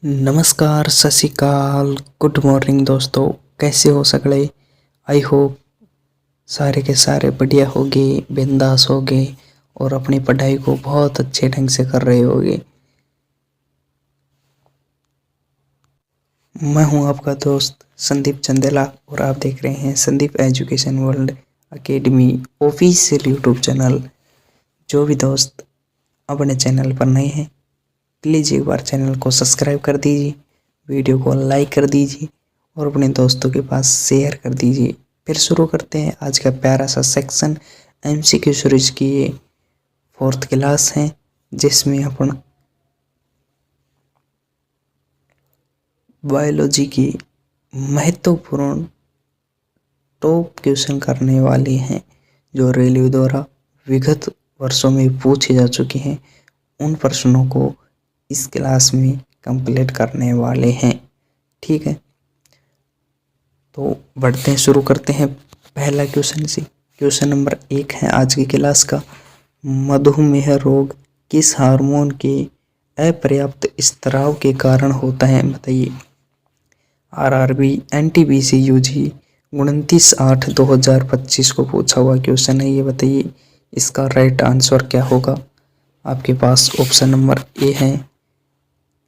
नमस्कार, सत श्री अकाल, गुड मॉर्निंग दोस्तों। कैसे हो सगड़े? आई होप सारे के सारे बढ़िया होगे, बिंदास होगे और अपनी पढ़ाई को बहुत अच्छे ढंग से कर रहे होगे। मैं हूं आपका दोस्त संदीप चंदेला और आप देख रहे हैं Sandeep education world academy official YouTube channel. जो भी दोस्त अपने चैनल पर नए हैं प्लीज़ एक बार चैनल को सब्सक्राइब कर दीजिए, वीडियो को लाइक कर दीजिए और अपने दोस्तों के पास शेयर कर दीजिए। फिर शुरू करते हैं आज का प्यारा सा सेक्शन। एमसीक्यू सीरीज की ये 4th क्लास है जिसमें अपन बायोलॉजी की महत्वपूर्ण टॉप क्वेश्चन करने वाले हैं जो रेलवे द्वारा विगत वर्षों में पूछे जा चुके हैं। उन प्रश्नों को इस क्लास में कंप्लीट करने वाले हैं। ठीक है, तो बढ़ते हैं, शुरू करते हैं पहला क्वेश्चन से। क्वेश्चन नंबर 1 है आज की क्लास का। मधुमेह रोग किस हार्मोन के अपर्याप्त स्त्राव के कारण होता है? बताइए। आरआरबी एनटीपीसी यूजी 29/8/2025 को पूछा हुआ क्वेश्चन है। ये बताइए इसका राइट आंसर क्या होगा? आपके पास ऑप्शन नंबर ए है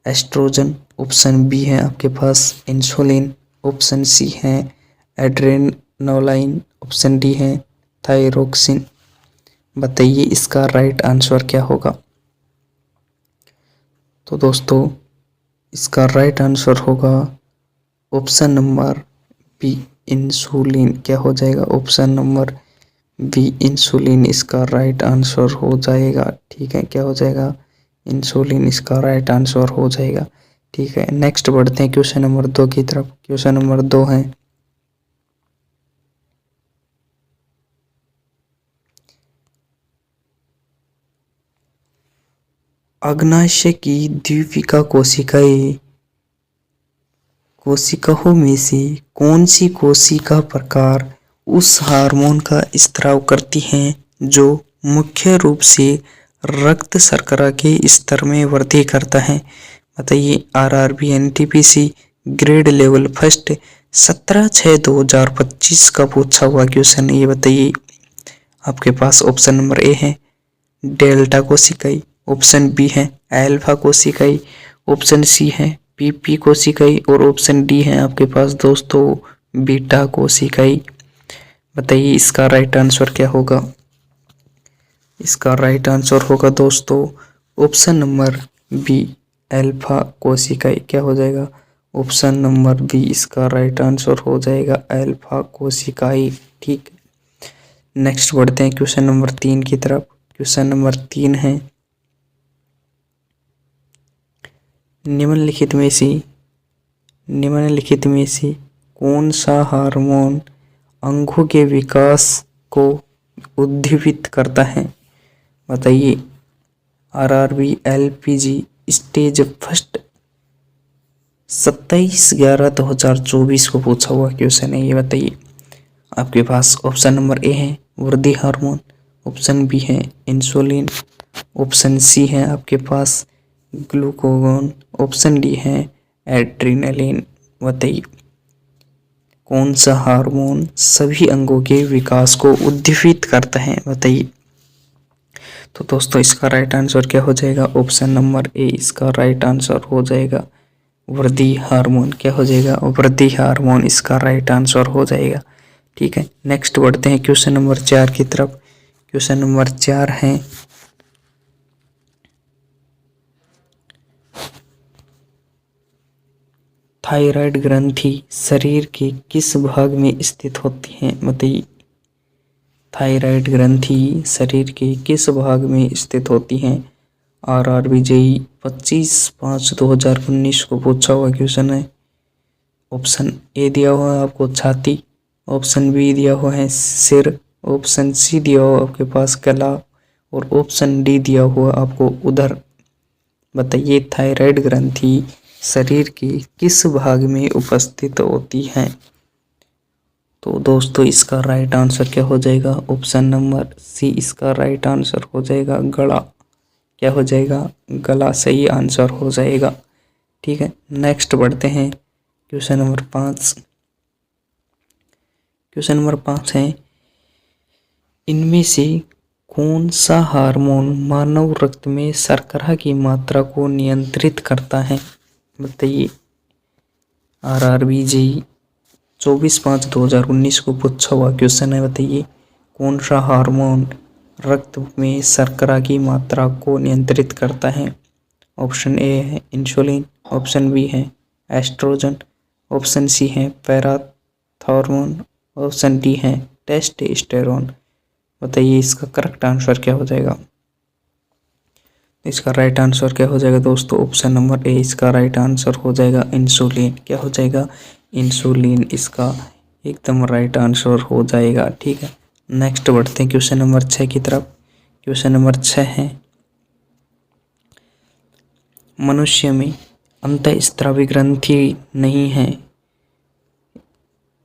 एस्ट्रोजन, ऑप्शन बी है आपके पास इंसुलिन, ऑप्शन सी है एड्रेनोलाइन, ऑप्शन डी है थायरोक्सिन। बताइए इसका राइट आंसर क्या होगा? तो दोस्तों इसका राइट आंसर होगा ऑप्शन नंबर बी इंसुलिन। क्या हो जाएगा? ऑप्शन नंबर बी इंसुलिन इसका राइट आंसर हो जाएगा। ठीक है, क्या हो जाएगा? इंसुलिन इसका राइट आंसर हो जाएगा। ठीक है, नेक्स्ट बढ़ते हैं क्वेश्चन नंबर 2 की तरफ। क्वेश्चन नंबर 2 है अग्नाशय की द्वीपिका कोशिकाओं में से कौन सी कोशिका प्रकार उस हार्मोन का स्त्राव करती हैं जो मुख्य रूप से रक्त शर्करा के स्तर में वृद्धि करता है? बताइए। RRB NTPC grade level first 17/6/2025 का पूछा हुआ क्वेश्चन है। ये बताइए। आपके पास ऑप्शन नंबर ए है डेल्टा कोशिकाई, ऑप्शन बी है अल्फा कोशिकाई, ऑप्शन सी है पीपी कोशिकाई और ऑप्शन डी है आपके पास दोस्तों बीटा कोशिकाई। बताइए इसका राइट आंसर क्या होगा? इसका राइट आंसर होगा दोस्तों ऑप्शन नंबर बी अल्फा कोशिकाई। क्या हो जाएगा? ऑप्शन नंबर बी इसका राइट आंसर हो जाएगा अल्फा कोशिकाई। ठीक, नेक्स्ट बढ़ते हैं क्वेश्चन नंबर 3 की तरफ। क्वेश्चन नंबर 3 है निम्नलिखित में से कौन सा हार्मोन अंगों के विकास को उद्दीपित करता है? बताइए। आरआरबी एलपीजी स्टेज फर्स्ट 27/11/2024 को पूछा हुआ क्वेश्चन है। ये बताइए। आपके पास ऑप्शन नंबर ए है वृद्धि हार्मोन, ऑप्शन बी है इंसुलिन, ऑप्शन सी है आपके पास ग्लूकागॉन, ऑप्शन डी है एड्रेनालिन। बताइए कौन सा हार्मोन सभी अंगों के विकास को उद्दीपित करता है? बताइए। तो दोस्तों इसका राइट आंसर क्या हो जाएगा? ऑप्शन नंबर ए इसका राइट आंसर हो जाएगा वृद्धि हार्मोन। क्या हो जाएगा? वृद्धि हार्मोन इसका राइट आंसर हो जाएगा। ठीक है, नेक्स्ट बढ़ते हैं क्वेश्चन नंबर 4 की तरफ। क्वेश्चन नंबर 4 है थायराइड ग्रंथि शरीर के किस भाग में स्थित होती है? बताइए। थायराइड ग्रंथि शरीर के किस भाग में स्थित होती हैं? आरआरबी जेई 25/5/2019 को पूछा हुआ क्वेश्चन है। ऑप्शन ए दिया हुआ है आपको छाती, ऑप्शन बी दिया हुआ है सिर, ऑप्शन सी दिया हुआ आपके पास गला और ऑप्शन डी दिया हुआ आपको उदर। बताइए थायराइड ग्रंथि शरीर के किस भाग में उपस्थित होती है? तो दोस्तों इसका राइट आंसर क्या हो जाएगा? ऑप्शन नंबर सी इसका राइट आंसर हो जाएगा गला। क्या हो जाएगा? गला सही आंसर हो जाएगा। ठीक है, नेक्स्ट बढ़ते हैं क्वेश्चन नंबर 5। क्वेश्चन नंबर 5 है, इनमें से कौन सा हार्मोन मानव रक्त में शर्करा की मात्रा को नियंत्रित करता है? बताइए। आरआरबी जेई 24/5/2019 को पूछा हुआ क्वेश्चन है। बताइए कौन सा हार्मोन रक्त में शर्करा की मात्रा को नियंत्रित करता है? ऑप्शन ए है इंसुलिन, ऑप्शन बी है एस्ट्रोजन, ऑप्शन सी है पैराथॉर्मोन, ऑप्शन डी है टेस्टोस्टेरोन। बताइए इसका करेक्ट आंसर क्या हो जाएगा? इसका राइट आंसर क्या हो जाएगा दोस्तों? ऑप्शन नंबर ए इसका राइट आंसर हो जाएगा इंसुलिन। क्या हो जाएगा? इंसुलिन इसका एकदम राइट आंसर हो जाएगा। ठीक है, नेक्स्ट बढ़ते हैं क्वेश्चन नंबर 6 की तरफ। क्वेश्चन नंबर 6 है, मनुष्य में अंतःस्रावी ग्रंथि नहीं है।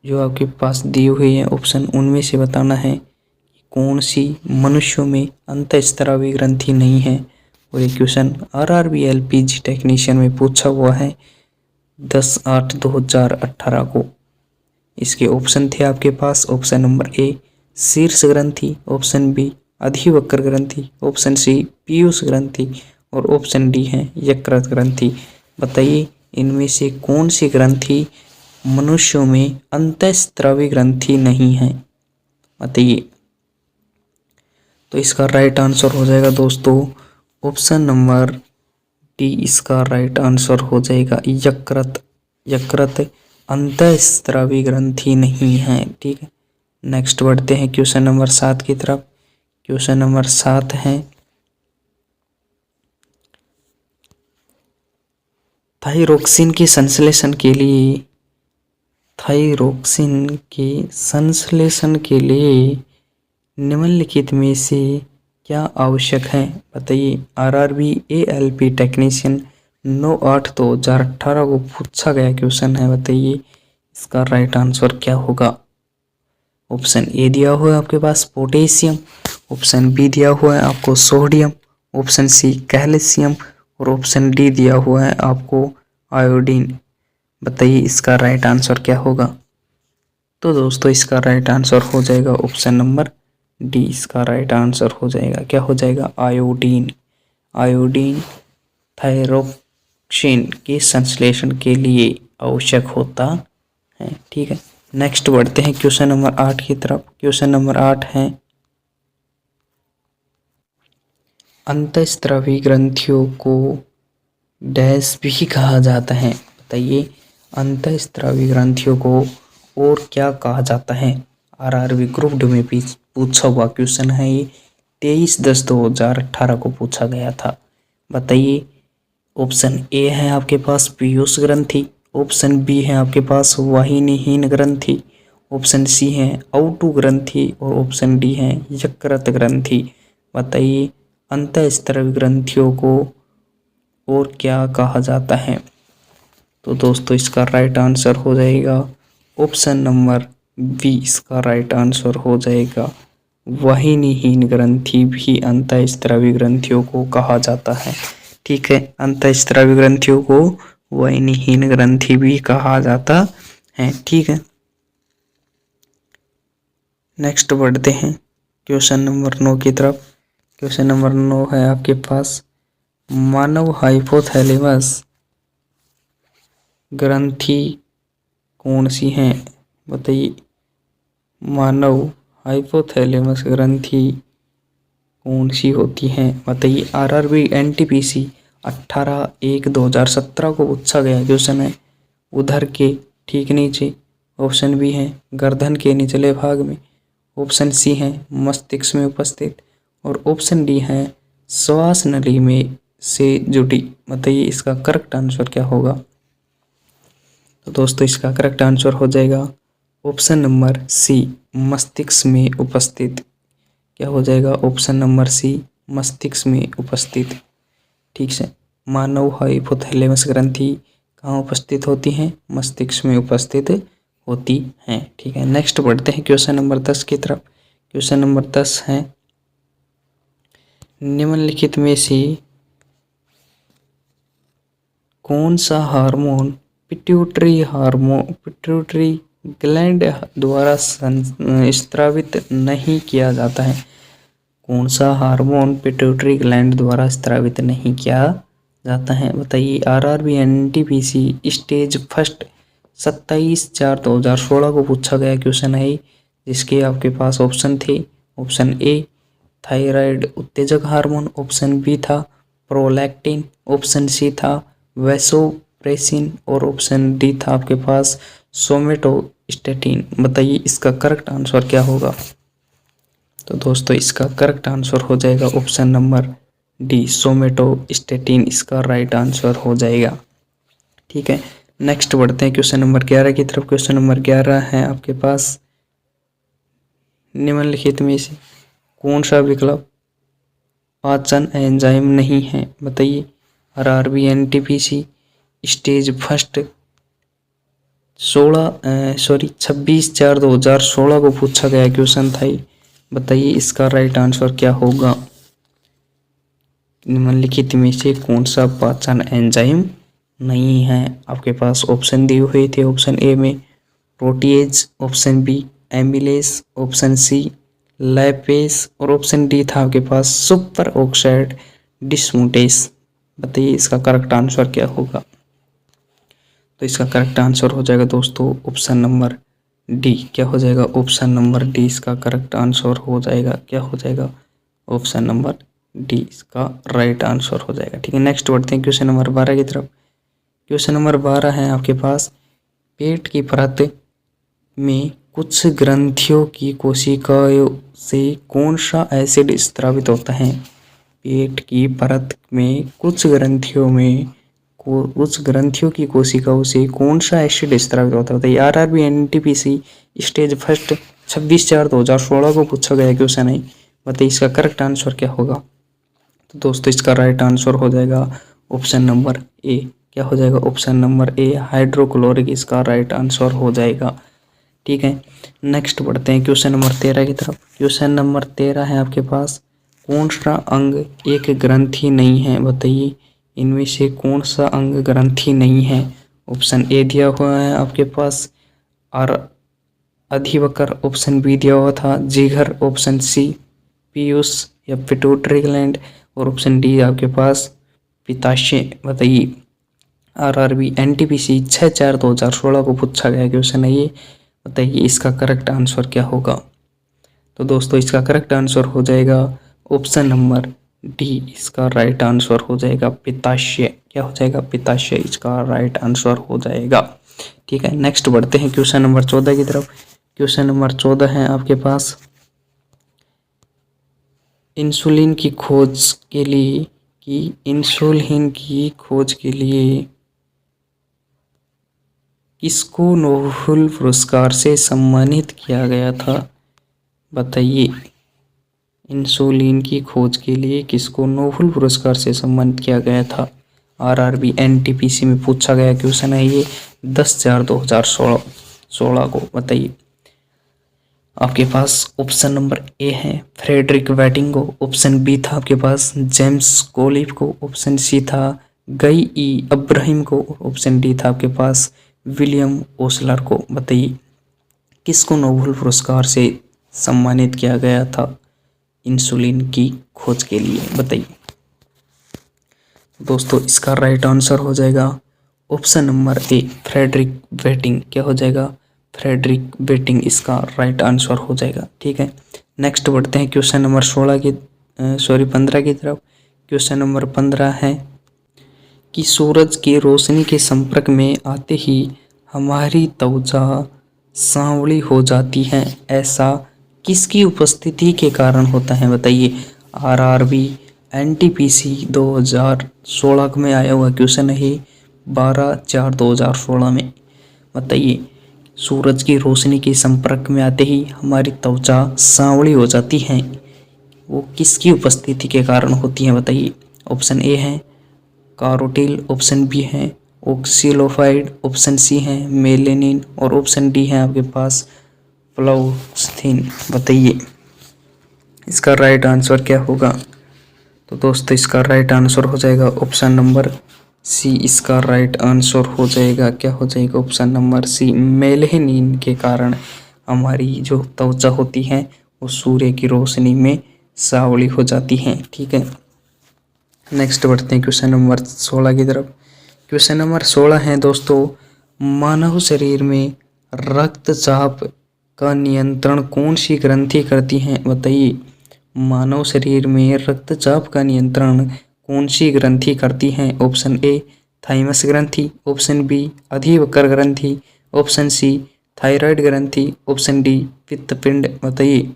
जो आपके पास दी हुई है ऑप्शन, उनमें से बताना है कौन सी मनुष्यों में अंतःस्रावी ग्रंथि नहीं है। और ये क्वेश्चन आरआरबी एलपीजी टेक्नीशियन में पूछा हुआ है 10/8/2018 को। इसके ऑप्शन थे आपके पास, ऑप्शन नंबर ए शीर्ष ग्रंथि, ऑप्शन बी अधिवक्र ग्रंथि, ऑप्शन सी पीयूष ग्रंथि और ऑप्शन डी है यकृत ग्रंथि। बताइए इनमें से कौन सी ग्रंथि मनुष्यों में अंतःस्रावी ग्रंथि नहीं है? बताइए। तो इसका राइट आंसर हो जाएगा दोस्तों ऑप्शन नंबर डी, इसका राइट आंसर हो जाएगा यकृत। यकृत अंतःस्रावी ग्रंथि नहीं है। ठीक है, नेक्स्ट बढ़ते हैं क्वेश्चन नंबर 7 की तरफ। क्वेश्चन नंबर 7 है, थाइरोक्सिन के संश्लेषण के लिए निम्नलिखित में से क्या आवश्यक है? बताइए। आरआरबी एएलपी टेक्नीशियन 9/8/2018 को पूछा गया क्वेश्चन है। बताइए इसका राइट आंसर क्या होगा? ऑप्शन ए दिया हुआ है आपके पास पोटेशियम, ऑप्शन बी दिया हुआ है आपको सोडियम, ऑप्शन सी कैल्शियम और ऑप्शन डी दिया हुआ है आपको आयोडीन। बताइए इसका राइट आंसर क्या होगा? तो दोस्तों इसका राइट आंसर हो जाएगा ऑप्शन नंबर डी, इसका राइट आंसर हो जाएगा। क्या हो जाएगा? आयोडीन। आयोडीन थाइरोक्सिन के संश्लेषण के लिए आवश्यक होता है। ठीक है, नेक्स्ट बढ़ते हैं क्वेश्चन नंबर 8 की तरफ। क्वेश्चन नंबर 8 है, अंतःस्रावी ग्रंथियों को डैश भी कहा जाता है। बताइए अंतःस्रावी ग्रंथियों को और क्या कहा जाता है? आरआरबी ग्रुप डी में पूछा हुआ क्वेश्चन है ये, 23/10/2018 को पूछा गया था। बताइए ऑप्शन ए है आपके पास पीयूष ग्रंथि, ऑप्शन बी है आपके पास वाहिनीहीन ग्रंथि, ऑप्शन सी है औटू ग्रंथि और ऑप्शन डी है यकृत ग्रंथि। बताइए अंतःस्रावी ग्रंथियों को और क्या कहा जाता है? तो दोस्तों इसका राइट आंसर हो जाएगा ऑप्शन नंबर बी, इसका राइट आंसर हो जाएगा वाहिनीहीन ग्रंथि भी अंतःस्रावी ग्रंथियों को कहा जाता है। ठीक है, अंतःस्रावी ग्रंथियों को वाहिनीहीन ग्रंथि भी कहा जाता है। ठीक है, नेक्स्ट बढ़ते हैं क्वेश्चन नंबर 9 की तरफ। क्वेश्चन नंबर 9 है आपके पास, मानव हाइपोथैलेमस ग्रंथि कौन सी है? बताइए मानव हाइपोथैलेमस ग्रंथि कौन सी होती है? बताइए। आरआरबी एनटीपीसी 18/1/2017 को पूछा गया क्वेश्चन है। उधर के ठीक नीचे, ऑप्शन बी है गर्दन के निचले भाग में, ऑप्शन सी है मस्तिष्क में उपस्थित और ऑप्शन डी है श्वास नली में से जुड़ी। बताइए इसका करेक्ट आंसर क्या होगा? तो दोस्तों इसका करेक्ट आंसर हो जाएगा ऑप्शन नंबर सी, मस्तिष्क में उपस्थित। क्या हो जाएगा? ऑप्शन नंबर सी, मस्तिष्क में उपस्थित। ठीक से, मानव हाइपोथैलेमस ग्रंथि कहाँ उपस्थित होती हैं? मस्तिष्क में उपस्थित होती हैं। ठीक है, नेक्स्ट बढ़ते हैं क्वेश्चन नंबर 10 की तरफ। क्वेश्चन नंबर 10 है, निम्नलिखित में से कौन सा हार्मोन पिट्यूटरी ग्लैंड द्वारा स्रावित नहीं किया जाता है? कौन सा हार्मोन पिट्यूटरी ग्लैंड द्वारा स्रावित नहीं किया जाता है? बताइए। आरआरबी एनटीपीसी स्टेज फर्स्ट 27/4/2016 को पूछा गया क्वेश्चन है, जिसके आपके पास ऑप्शन थे। ऑप्शन ए थायराइड उत्तेजक हार्मोन, ऑप्शन बी था प्रोलैक्टिन, ऑप्शन सी था वैसोप्रेसिन और ऑप्शन डी था आपके पास सोमेटोस्टेटिन। बताइए इसका करेक्ट आंसर क्या होगा? तो दोस्तों इसका करेक्ट आंसर हो जाएगा ऑप्शन नंबर डी, सोमेटोस्टेटिन इसका राइट आंसर हो जाएगा। ठीक है, नेक्स्ट बढ़ते हैं क्वेश्चन नंबर 11 की तरफ। क्वेश्चन नंबर 11 है आपके पास, निम्नलिखित में से कौन सा विकल्प पाचन एंजाइम नहीं है? बताइए। आरआरबी एनटीपीसी स्टेज फर्स्ट 26/4/2016 को पूछा गया क्वेश्चन था। बताइए इसका राइट आंसर क्या होगा? निम्नलिखित में से कौन सा पाचन एंजाइम नहीं है? आपके पास ऑप्शन दिए हुए थे। ऑप्शन ए में protease, option B amylase, option C lipase और ऑप्शन डी था आपके पास सुपर ऑक्साइड डिस्मुटेस। बताइए इसका करेक्ट आंसर क्या होगा? तो इसका करेक्ट आंसर हो जाएगा दोस्तों ऑप्शन नंबर डी। क्या हो जाएगा? ऑप्शन नंबर डी इसका करेक्ट आंसर हो जाएगा। क्या हो जाएगा? ऑप्शन नंबर डी इसका राइट आंसर हो जाएगा। ठीक है, नेक्स्ट बढ़ते हैं क्वेश्चन नंबर 12 की तरफ। क्वेश्चन नंबर 12 है आपके पास, पेट की परत में कुछ ग्रंथियों की कोशिकाओं से कौन सा एसिड स्रावित होता है? पेट की परत में कुछ ग्रंथियों की कोशिकाओं से कौन सा एसिड स्रावित होता है? आरआरबी एनटीपीसी स्टेज फर्स्ट 26/4/2016 को पूछा गया क्वेश्चन है। बताइए इसका करेक्ट आंसर क्या होगा? तो दोस्तों इसका राइट आंसर हो जाएगा ऑप्शन नंबर ए। क्या हो जाएगा? ऑप्शन नंबर ए हाइड्रोक्लोरिक इसका राइट आंसर हो जाएगा। ठीक है, नेक्स्ट बढ़ते हैं क्वेश्चन नंबर 13 की तरफ। क्वेश्चन नंबर 13 है आपके पास, कौन सा अंग एक ग्रंथि नहीं है? बताइए इनमें से कौन सा अंग ग्रंथि नहीं है? ऑप्शन ए दिया हुआ है आपके पास अधिवक्र, ऑप्शन बी दिया हुआ था जिगर, ऑप्शन सी पीयूष या पिट्यूटरी ग्लैंड और ऑप्शन डी आपके पास पित्ताशय। बताइए। आरआरबी एनटीपीसी 6/4/2016 को पूछा गया क्वेश्चन है ये। बताइए इसका करेक्ट आंसर क्या होगा? तो दोस्तों इसका करेक्ट आंसर हो जाएगा ऑप्शन नंबर डी, इसका राइट आंसर हो जाएगा पित्ताशय। क्या हो जाएगा? पित्ताशय इसका राइट आंसर हो जाएगा। ठीक है, नेक्स्ट बढ़ते हैं क्वेश्चन नंबर 14 की तरफ। क्वेश्चन नंबर 14 है आपके पास, इंसुलिन की खोज के लिए किसको नोबेल पुरस्कार से सम्मानित किया गया था? बताइए। इंसुलिन की खोज के लिए किसको नोबेल पुरस्कार से सम्मानित किया गया था? आरआरबी एनटीपीसी में पूछा गया क्वेश्चन है ये 10/4/2016 को। बताइए। आपके पास ऑप्शन नंबर ए है फ्रेडरिक बैटिंग, ऑप्शन बी था आपके पास जेम्स कोलिफ को, ऑप्शन सी था गई ई अब्राहिम को, ऑप्शन डी था आपके पास विलियम ओसलर को। बताइए किसको नोबेल पुरस्कार से सम्मानित किया गया था इंसुलिन की खोज के लिए? बताइए। दोस्तों इसका राइट आंसर हो जाएगा option number A Frederick Banting. क्या हो जाएगा? फ्रेडरिक बैटिंग इसका राइट आंसर हो जाएगा। ठीक है, नेक्स्ट बढ़ते हैं क्वेश्चन नंबर 15 की तरफ। क्वेश्चन नंबर 15 है कि सूरज की रोशनी के संपर्क में आते ही हमारी त्वचा सांवली हो जाती है, ऐसा किसकी उपस्थिति के कारण होता है? बताइए। आरआरबी एनटीपीसी 2016 में आया हुआ क्वेश्चन है 12/4/2016 में। बताइए सूरज की रोशनी के संपर्क में आते ही हमारी त्वचा सांवली हो जाती है, वो किसकी उपस्थिति के कारण होती है? बताइए। ऑप्शन ए है कारोटिल, ऑप्शन बी है ऑक्सीलोफाइड, ऑप्शन सी है मेलेनिन और ऑप्शन डी है आपके पास फ्लोक्सिन। बताइए इसका राइट आंसर क्या होगा? तो दोस्तों इसका राइट आंसर हो जाएगा ऑप्शन नंबर सी इसका राइट आंसर हो जाएगा, क्या हो जाएगा ऑप्शन नंबर सी, मेलेनिन के कारण हमारी जो त्वचा होती है वो सूर्य की रोशनी में सांवली हो जाती है। ठीक है, नेक्स्ट बढ़ते हैं क्वेश्चन नंबर 16 की तरफ। क्वेश्चन नंबर 16 है दोस्तों, मानव शरीर में रक्तचाप का नियंत्रण कौन सी ग्रंथि करती है, बताइए। मानव शरीर में रक्तचाप का नियंत्रण कौन सी ग्रंथि करती है? ऑप्शन ए थाइमस ग्रंथि, ऑप्शन बी अधिवक्र ग्रंथि, ऑप्शन सी थायराइड ग्रंथि, ऑप्शन डी पित्तपिंड। बताइए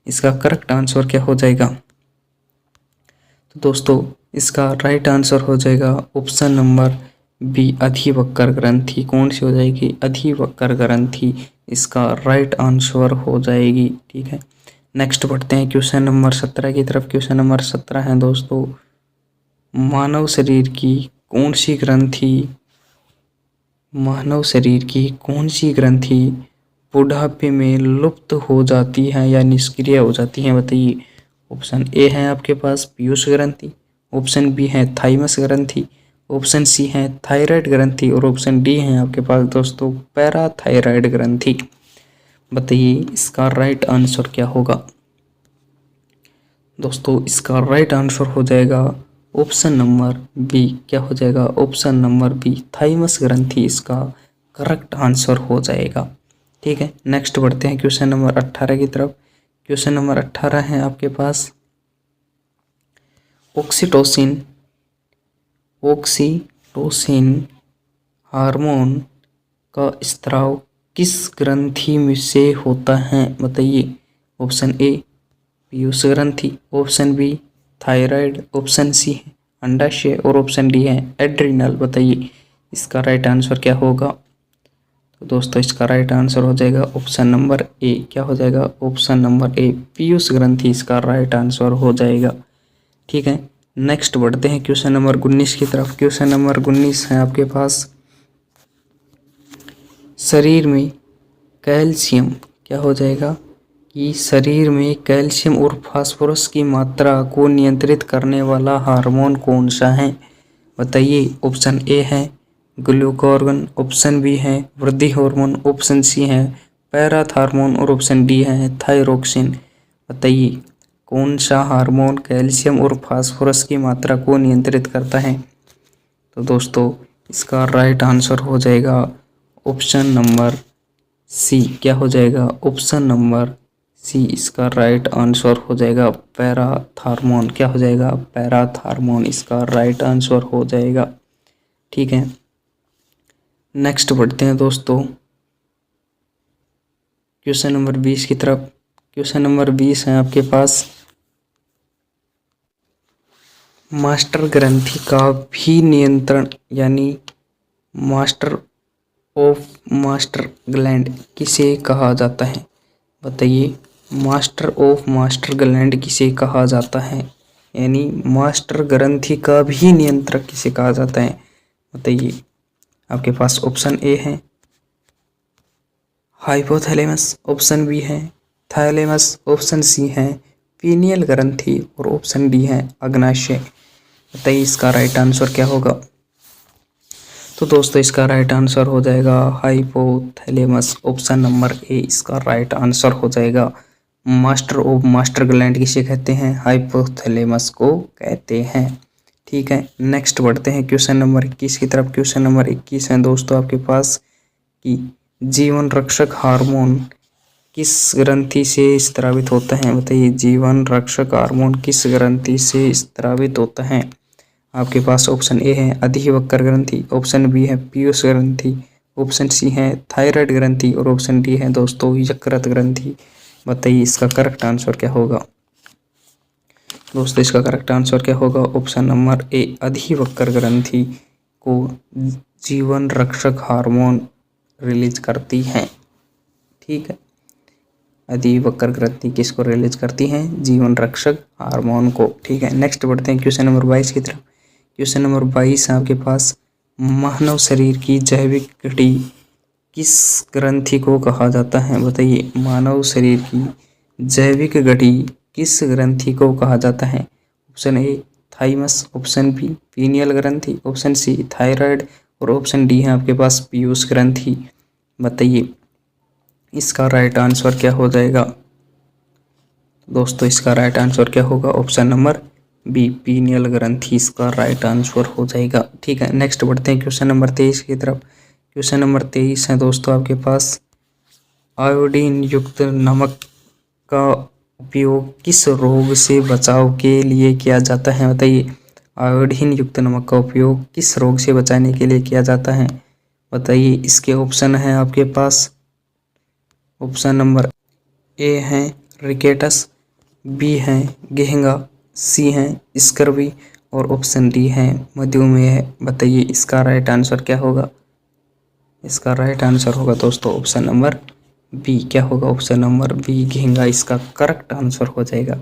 इसका करेक्ट आंसर क्या हो जाएगा। तो दोस्तों इसका राइट आंसर हो जाएगा ऑप्शन नंबर बी अधिवक्र ग्रंथि। कौन सी हो जाएगी? अधिवक्र ग्रंथि इसका राइट आंसर हो जाएगी। ठीक है, नेक्स्ट बढ़ते हैं क्वेश्चन नंबर 17 की तरफ। क्वेश्चन नंबर 17 है दोस्तों, मानव शरीर की कौन सी ग्रंथि बुढ़ापे में लुप्त हो जाती है या निष्क्रिय हो जाती है? बताइए। ऑप्शन ए है आपके पास पीयूष ग्रंथि, ऑप्शन बी है थाइमस ग्रंथि, ऑप्शन सी है थायराइड ग्रंथि और ऑप्शन डी है आपके पास दोस्तों पैराथायराइड ग्रंथि। बताइए इसका राइट आंसर क्या होगा। दोस्तों इसका राइट आंसर हो जाएगा ऑप्शन नंबर बी। क्या हो जाएगा? ऑप्शन नंबर बी थाइमस ग्रंथि इसका करेक्ट आंसर हो जाएगा। ठीक है, नेक्स्ट बढ़ते हैं क्वेश्चन नंबर 18 की तरफ। क्वेश्चन नंबर 18 है आपके पास, ऑक्सीटोसिन हार्मोन का स्त्राव किस ग्रंथि में से होता है? बताइए। ऑप्शन ए पीयूष ग्रंथि, option B thyroid, option C है अंडाशय और ऑप्शन डी है एड्रिनल। बताइए इसका राइट आंसर क्या होगा। तो दोस्तों इसका राइट आंसर हो जाएगा ऑप्शन नंबर ए। क्या हो जाएगा? ऑप्शन नंबर ए पीयूष ग्रंथि इसका राइट आंसर हो जाएगा। ठीक है, नेक्स्ट बढ़ते हैं क्वेश्चन नंबर 19 की तरफ। क्वेश्चन नंबर 19 है आपके पास, शरीर में कैल्शियम, क्या हो जाएगा कि शरीर में कैल्शियम और फास्फोरस की मात्रा को नियंत्रित करने वाला हार्मोन कौन सा है? बताइए। ऑप्शन ए है ग्लूकागॉन, ऑप्शन बी है वृद्धि हार्मोन, ऑप्शन सी है पैराथार्मोन और ऑप्शन डी है थायरोक्सिन। बताइए कौन सा हार्मोन कैल्शियम और फास्फोरस की मात्रा को नियंत्रित करता है? तो दोस्तों इसका राइट आंसर हो जाएगा ऑप्शन नंबर सी। क्या हो जाएगा? ऑप्शन नंबर सी इसका राइट आंसर हो जाएगा पैराथार्मोन। क्या हो जाएगा? पैराथार्मोन इसका राइट आंसर हो जाएगा। ठीक है, नेक्स्ट बढ़ते हैं दोस्तों क्वेश्चन नंबर 20 की तरफ। क्वेश्चन नंबर 20 है आपके पास, मास्टर ग्रंथि का भी नियंत्रण यानी मास्टर ग्लैंड किसे कहा जाता है? बताइए मास्टर ग्लैंड किसे कहा जाता है, यानी मास्टर ग्रंथि का भी नियंत्रक किसे कहा जाता है? बताइए। आपके पास ऑप्शन ए है हाइपोथैलेमस, ऑप्शन बी है थाइलेमस, ऑप्शन सी है पीनियल ग्रंथि और ऑप्शन डी है अग्नाशय। बताइए इसका राइट आंसर क्या होगा। तो दोस्तों इसका राइट आंसर हो जाएगा हाइपोथैलेमस। ऑप्शन नंबर ए इसका राइट आंसर हो जाएगा। मास्टर ग्लैंड किसे कहते हैं? हाइपोथैलेमस को कहते हैं। ठीक है, नेक्स्ट बढ़ते हैं क्वेश्चन नंबर 21 की तरफ। क्वेश्चन नंबर 21 है दोस्तों आपके पास कि जीवन रक्षक हार्मोन किस ग्रंथि से स्रावित होता है? बताइए जीवन रक्षक हार्मोन किस ग्रंथि से स्रावित होता है? आपके पास ऑप्शन ए है अधिवक्र ग्रंथि, ऑप्शन बी है पीयूष ग्रंथि, ऑप्शन सी है थायराइड ग्रंथि और ऑप्शन डी है दोस्तों यकृत ग्रंथि। बताइए इसका करेक्ट आंसर क्या होगा। दोस्तों इसका करेक्ट आंसर क्या होगा? ऑप्शन नंबर ए अधिवक्र ग्रंथि को जीवन रक्षक हार्मोन रिलीज करती है। ठीक है, अधिवक्र ग्रंथि किसको रिलीज करती है? जीवन रक्षक हार्मोन को। ठीक है, नेक्स्ट बढ़ते हैं क्वेश्चन नंबर 22 की तरफ। क्वेश्चन नंबर 22 है आपके पास, मानव शरीर की जैविक घड़ी किस ग्रंथि को कहा जाता है? बताइए मानव शरीर की जैविक घड़ी किस ग्रंथि को कहा जाता है? Option A thymus, option B pineal ग्रंथि, ऑप्शन सी थायराइड और ऑप्शन डी है आपके पास पीयूष ग्रंथि। बताइए इसका राइट आंसर क्या हो जाएगा दोस्तों? इसका राइट आंसर क्या होगा? ऑप्शन नंबर बी पीनियल ग्रंथि इसका राइट आंसर हो जाएगा। ठीक है, नेक्स्ट बढ़ते हैं क्वेश्चन नंबर 23 की तरफ। क्वेश्चन नंबर 23 है दोस्तों आपके पास, आयोडीन युक्त नमक का उपयोग किस रोग से बचाव के लिए किया जाता है? बताइए आयोडीन युक्त नमक का उपयोग किस रोग से बचाने के लिए किया जाता है? बताइए इसके ऑप्शन है आपके पास, ऑप्शन नंबर ए है रिकेटस, बी है गेहंगा, सी है स्कर्वी और ऑप्शन डी है मधुमेह। बताइए इसका राइट आंसर क्या होगा? इसका राइट आंसर होगा दोस्तों ऑप्शन नंबर बी। क्या होगा? ऑप्शन नंबर बी गेहंगा इसका करेक्ट आंसर हो जाएगा।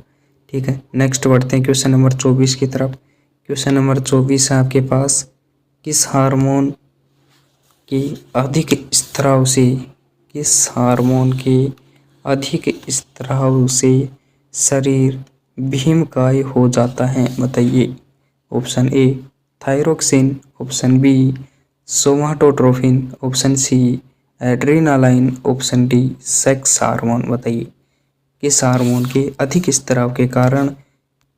ठीक है, नेक्स्ट बढ़ते हैं क्वेश्चन नंबर 24 की तरफ। क्वेश्चन नंबर 24 है आपके पास, किस हार्मोन के अधिक स्त्राव से, किस हार्मोन के अधिक स्त्राव से शरीर भीमकाय हो जाता है? बताइए option A thyroxine, option B somatotrophin, option C adrenaline, option D sex hormone. बताइए किस हार्मोन के अधिक स्त्राव के कारण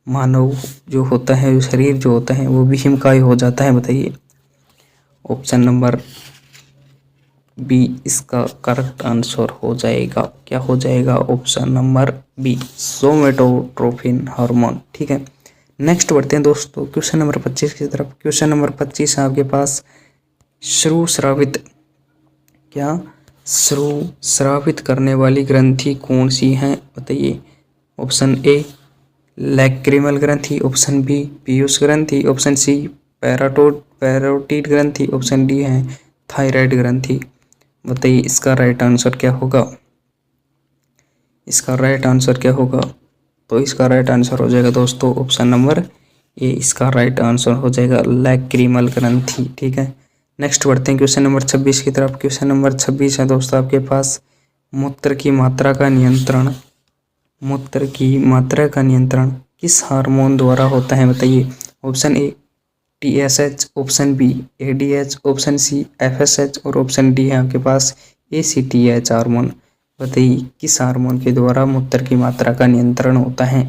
मानव जो होता है, शरीर जो होता है वो भीमकाय हो जाता है? बताइए ऑप्शन नंबर बी इसका करेक्ट आंसर हो जाएगा। क्या हो जाएगा? Option number B somatotrophin hormone. ठीक है, नेक्स्ट बढ़ते हैं दोस्तों क्वेश्चन नंबर 25 की तरफ। क्वेश्चन नंबर 25 है आपके पास, श्रुस्रावित, क्या श्रुस्रावित करने वाली ग्रंथि कौन सी है? बताइए ऑप्शन ए लैक्रिमल ग्रंथि, ऑप्शन बी पीयूष ग्रंथि, ऑप्शन सी पैरोटिड ग्रंथि, ऑप्शन डी है थायराइड ग्रंथि। बताइए इसका राइट आंसर क्या होगा? इसका राइट आंसर क्या होगा? तो इसका राइट आंसर हो जाएगा दोस्तों ऑप्शन नंबर ए, इसका राइट आंसर हो जाएगा लैक्रिमल ग्रंथि। ठीक है, नेक्स्ट बढ़ते हैं क्वेश्चन नंबर 26 की तरफ। क्वेश्चन नंबर 26 है दोस्तों आपके पास, मूत्र की मात्रा का नियंत्रण, मूत्र की मात्रा का नियंत्रण किस हार्मोन द्वारा होता है? बताइए option A TSH, option B ADH, option C FSH और ऑप्शन डी है आपके पास ACTH हार्मोन। बताइए किस हार्मोन के द्वारा मूत्र की मात्रा का नियंत्रण होता है?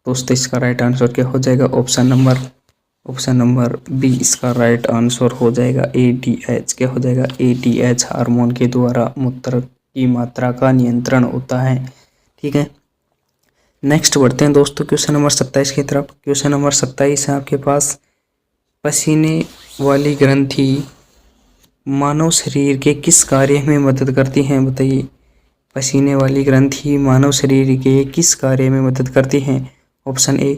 दोस्तों इसका राइट आंसर क्या हो जाएगा? ऑप्शन नंबर बी इसका राइट आंसर हो जाएगा ADH। क्या हो जाएगा? ADH हार्मोन के द्वारा मूत्र की मात्रा का नियंत्रण होता है। ठीक है, नेक्स्ट बढ़ते हैं दोस्तों क्वेश्चन नंबर 27 की तरफ। क्वेश्चन नंबर 27 है आपके पास, पसीने वाली ग्रंथि मानव शरीर के किस कार्य में मदद करती हैं? बताइए पसीने वाली ग्रंथि मानव शरीर के किस कार्य में मदद करती हैं? ऑप्शन ए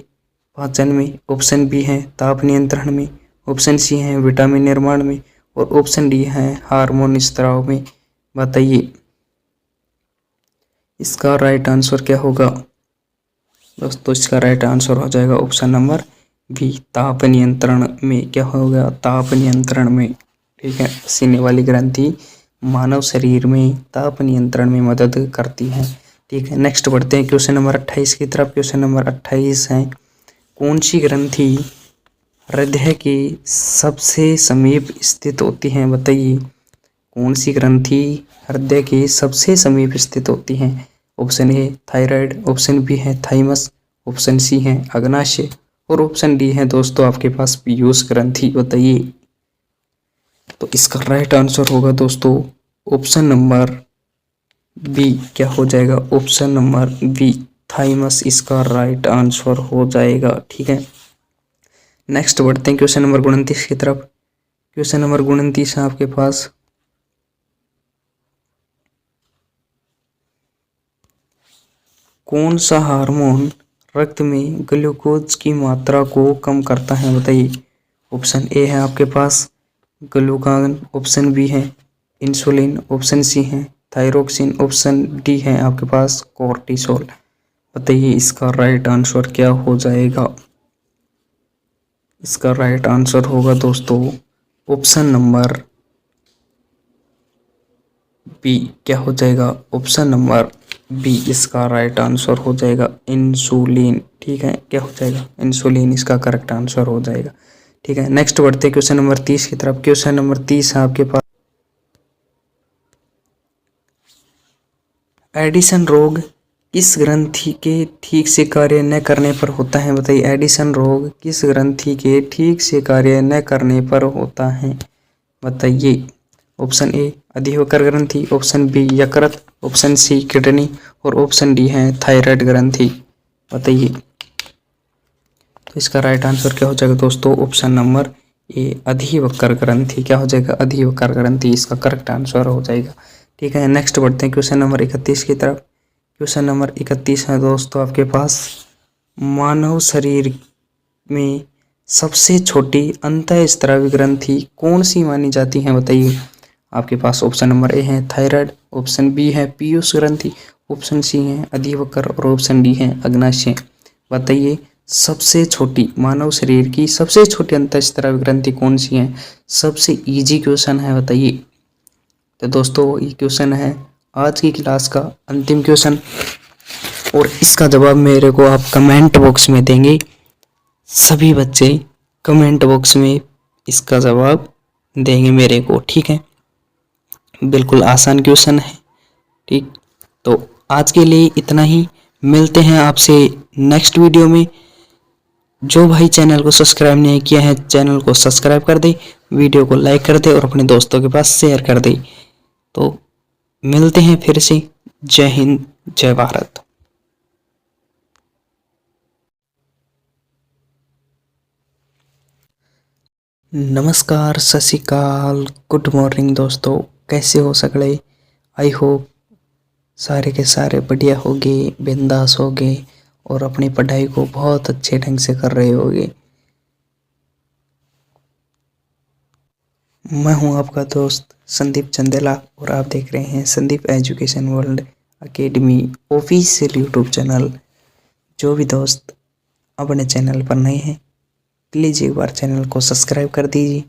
पाचन में, ऑप्शन बी है ताप नियंत्रण में, ऑप्शन सी है विटामिन निर्माण में और ऑप्शन डी है हार्मोन स्त्राव में। बताइए इसका राइट आंसर क्या होगा? दोस्तों इसका राइट आंसर हो जाएगा ऑप्शन नंबर बी ताप नियंत्रण में। क्या होगा? ताप नियंत्रण में। ठीक है, पसीने वाली ग्रंथि मानव शरीर में ताप नियंत्रण में मदद करती है। ठीक है, नेक्स्ट बढ़ते हैं क्वेश्चन नंबर 28 की तरफ। क्वेश्चन नंबर 28 है, कौन सी ग्रंथि हृदय के सबसे समीप स्थित होती है? बताइए कौन सी ग्रंथि हृदय के सबसे समीप स्थित होती है? Option A thyroid, option B है थाइमस, ऑप्शन सी है अग्नाशय और ऑप्शन डी है दोस्तों आपके पास पीयूष ग्रंथि। बताइए तो इसका राइट आंसर होगा दोस्तों ऑप्शन नंबर बी। क्या हो जाएगा? ऑप्शन नंबर बी थाइमस इसका राइट आंसर हो जाएगा। ठीक है, नेक्स्ट बढ़ते हैं क्वेश्चन नंबर 29 की तरफ। क्वेश्चन नंबर 29 है आपके पास, कौन सा हार्मोन रक्त में ग्लूकोज की मात्रा को कम करता है? बताइए ऑप्शन ए है आपके पास ग्लूकागन, ऑप्शन बी है इंसुलिन, ऑप्शन सी है थायरोक्सिन, ऑप्शन डी है आपके पास कोर्टिसोल। बताइए इसका राइट आंसर क्या हो जाएगा? इसका राइट आंसर होगा दोस्तों ऑप्शन नंबर बी क्या हो जाएगा, ऑप्शन नंबर बी इसका राइट आंसर हो जाएगा इंसुलिन। ठीक है, क्या हो जाएगा, इंसुलिन इसका करेक्ट आंसर हो जाएगा। ठीक है, नेक्स्ट बढ़ते हैं क्वेश्चन नंबर 30 की तरफ। क्वेश्चन नंबर 30 है आपके पास, एडिसन रोग किस ग्रंथि के ठीक से कार्य न करने पर होता है, बताइए। एडिसन रोग किस ग्रंथि के ठीक से कार्य न करने पर होता है, बताइए। ऑप्शन ए अधिवक्र ग्रंथि, ऑप्शन बी यकृत, ऑप्शन सी किडनी और ऑप्शन डी है थायराइड ग्रंथि, बताइए। तो इसका राइट आंसर क्या हो जाएगा दोस्तों, ऑप्शन नंबर ए अधिवक्र ग्रंथि। क्या हो जाएगा, अधिवक्र ग्रंथि इसका करेक्ट आंसर हो जाएगा। ठीक है, नेक्स्ट बढ़ते हैं क्वेश्चन नंबर 31 की तरफ। क्वेश्चन नंबर 31 है दोस्तों आपके पास, मानव शरीर में सबसे छोटी अंतःस्रावी ग्रंथि कौन सी मानी जाती है, बताइए। आपके पास ऑप्शन नंबर ए है थायराइड, ऑप्शन बी है पीयूष ग्रंथि, ऑप्शन सी है अधिवक्र और ऑप्शन डी है अग्नाशय, बताइए। सबसे छोटी, मानव शरीर की सबसे छोटी अंतःस्रावी ग्रंथि कौन सी है, सबसे इजी क्वेश्चन है, बताइए। तो दोस्तों ये क्वेश्चन है आज की क्लास का अंतिम क्वेश्चन, और इसका जवाब मेरे को आप कमेंट बॉक्स में देंगे। सभी बच्चे कमेंट बॉक्स में इसका जवाब देंगे मेरे को, ठीक है। बिल्कुल आसान क्वेश्चन है, ठीक। तो आज के लिए इतना ही, मिलते हैं आपसे नेक्स्ट वीडियो में। जो भाई चैनल को सब्सक्राइब नहीं किया है, चैनल को सब्सक्राइब कर दे, वीडियो को लाइक कर दे और अपने दोस्तों के पास शेयर कर दे। तो मिलते हैं फिर से। जय हिंद, जय भारत। नमस्कार, सत श्री अकाल, गुड मॉर्निंग दोस्तों, कैसे हो सगले। आई होप सारे के सारे बढ़िया होगे, बिंदास होगे और अपनी पढ़ाई को बहुत अच्छे ढंग से कर रहे होगे। मैं हूं आपका दोस्त संदीप चंदेला और आप देख रहे हैं Sandeep education world academy official YouTube channel. जो भी दोस्त अपने चैनल पर नए हैं, प्लीज़ एक बार चैनल को सब्सक्राइब कर दीजिए,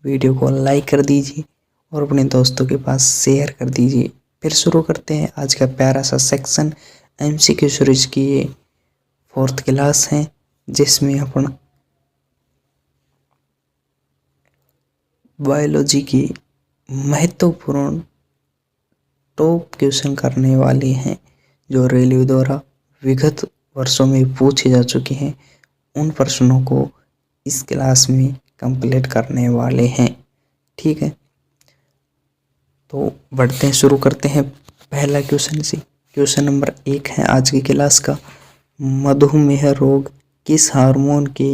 वीडियो को लाइक कर दीजिए और अपने दोस्तों के पास शेयर कर दीजिए। फिर शुरू करते हैं आज का प्यारा सा सेक्शन, एमसीक्यू सीरीज की ये 4th क्लास है, जिसमें अपन बायोलॉजी की महत्वपूर्ण टॉप क्वेश्चन करने वाले हैं, जो रेलवे द्वारा विगत वर्षों में पूछे जा चुके हैं। उन प्रश्नों को इस क्लास में कंप्लीट करने वाले हैं, ठीक है। तो बढ़ते हैं, शुरू करते हैं पहला क्वेश्चन से। क्वेश्चन नंबर 1 है आज की क्लास का, मधुमेह रोग किस हार्मोन के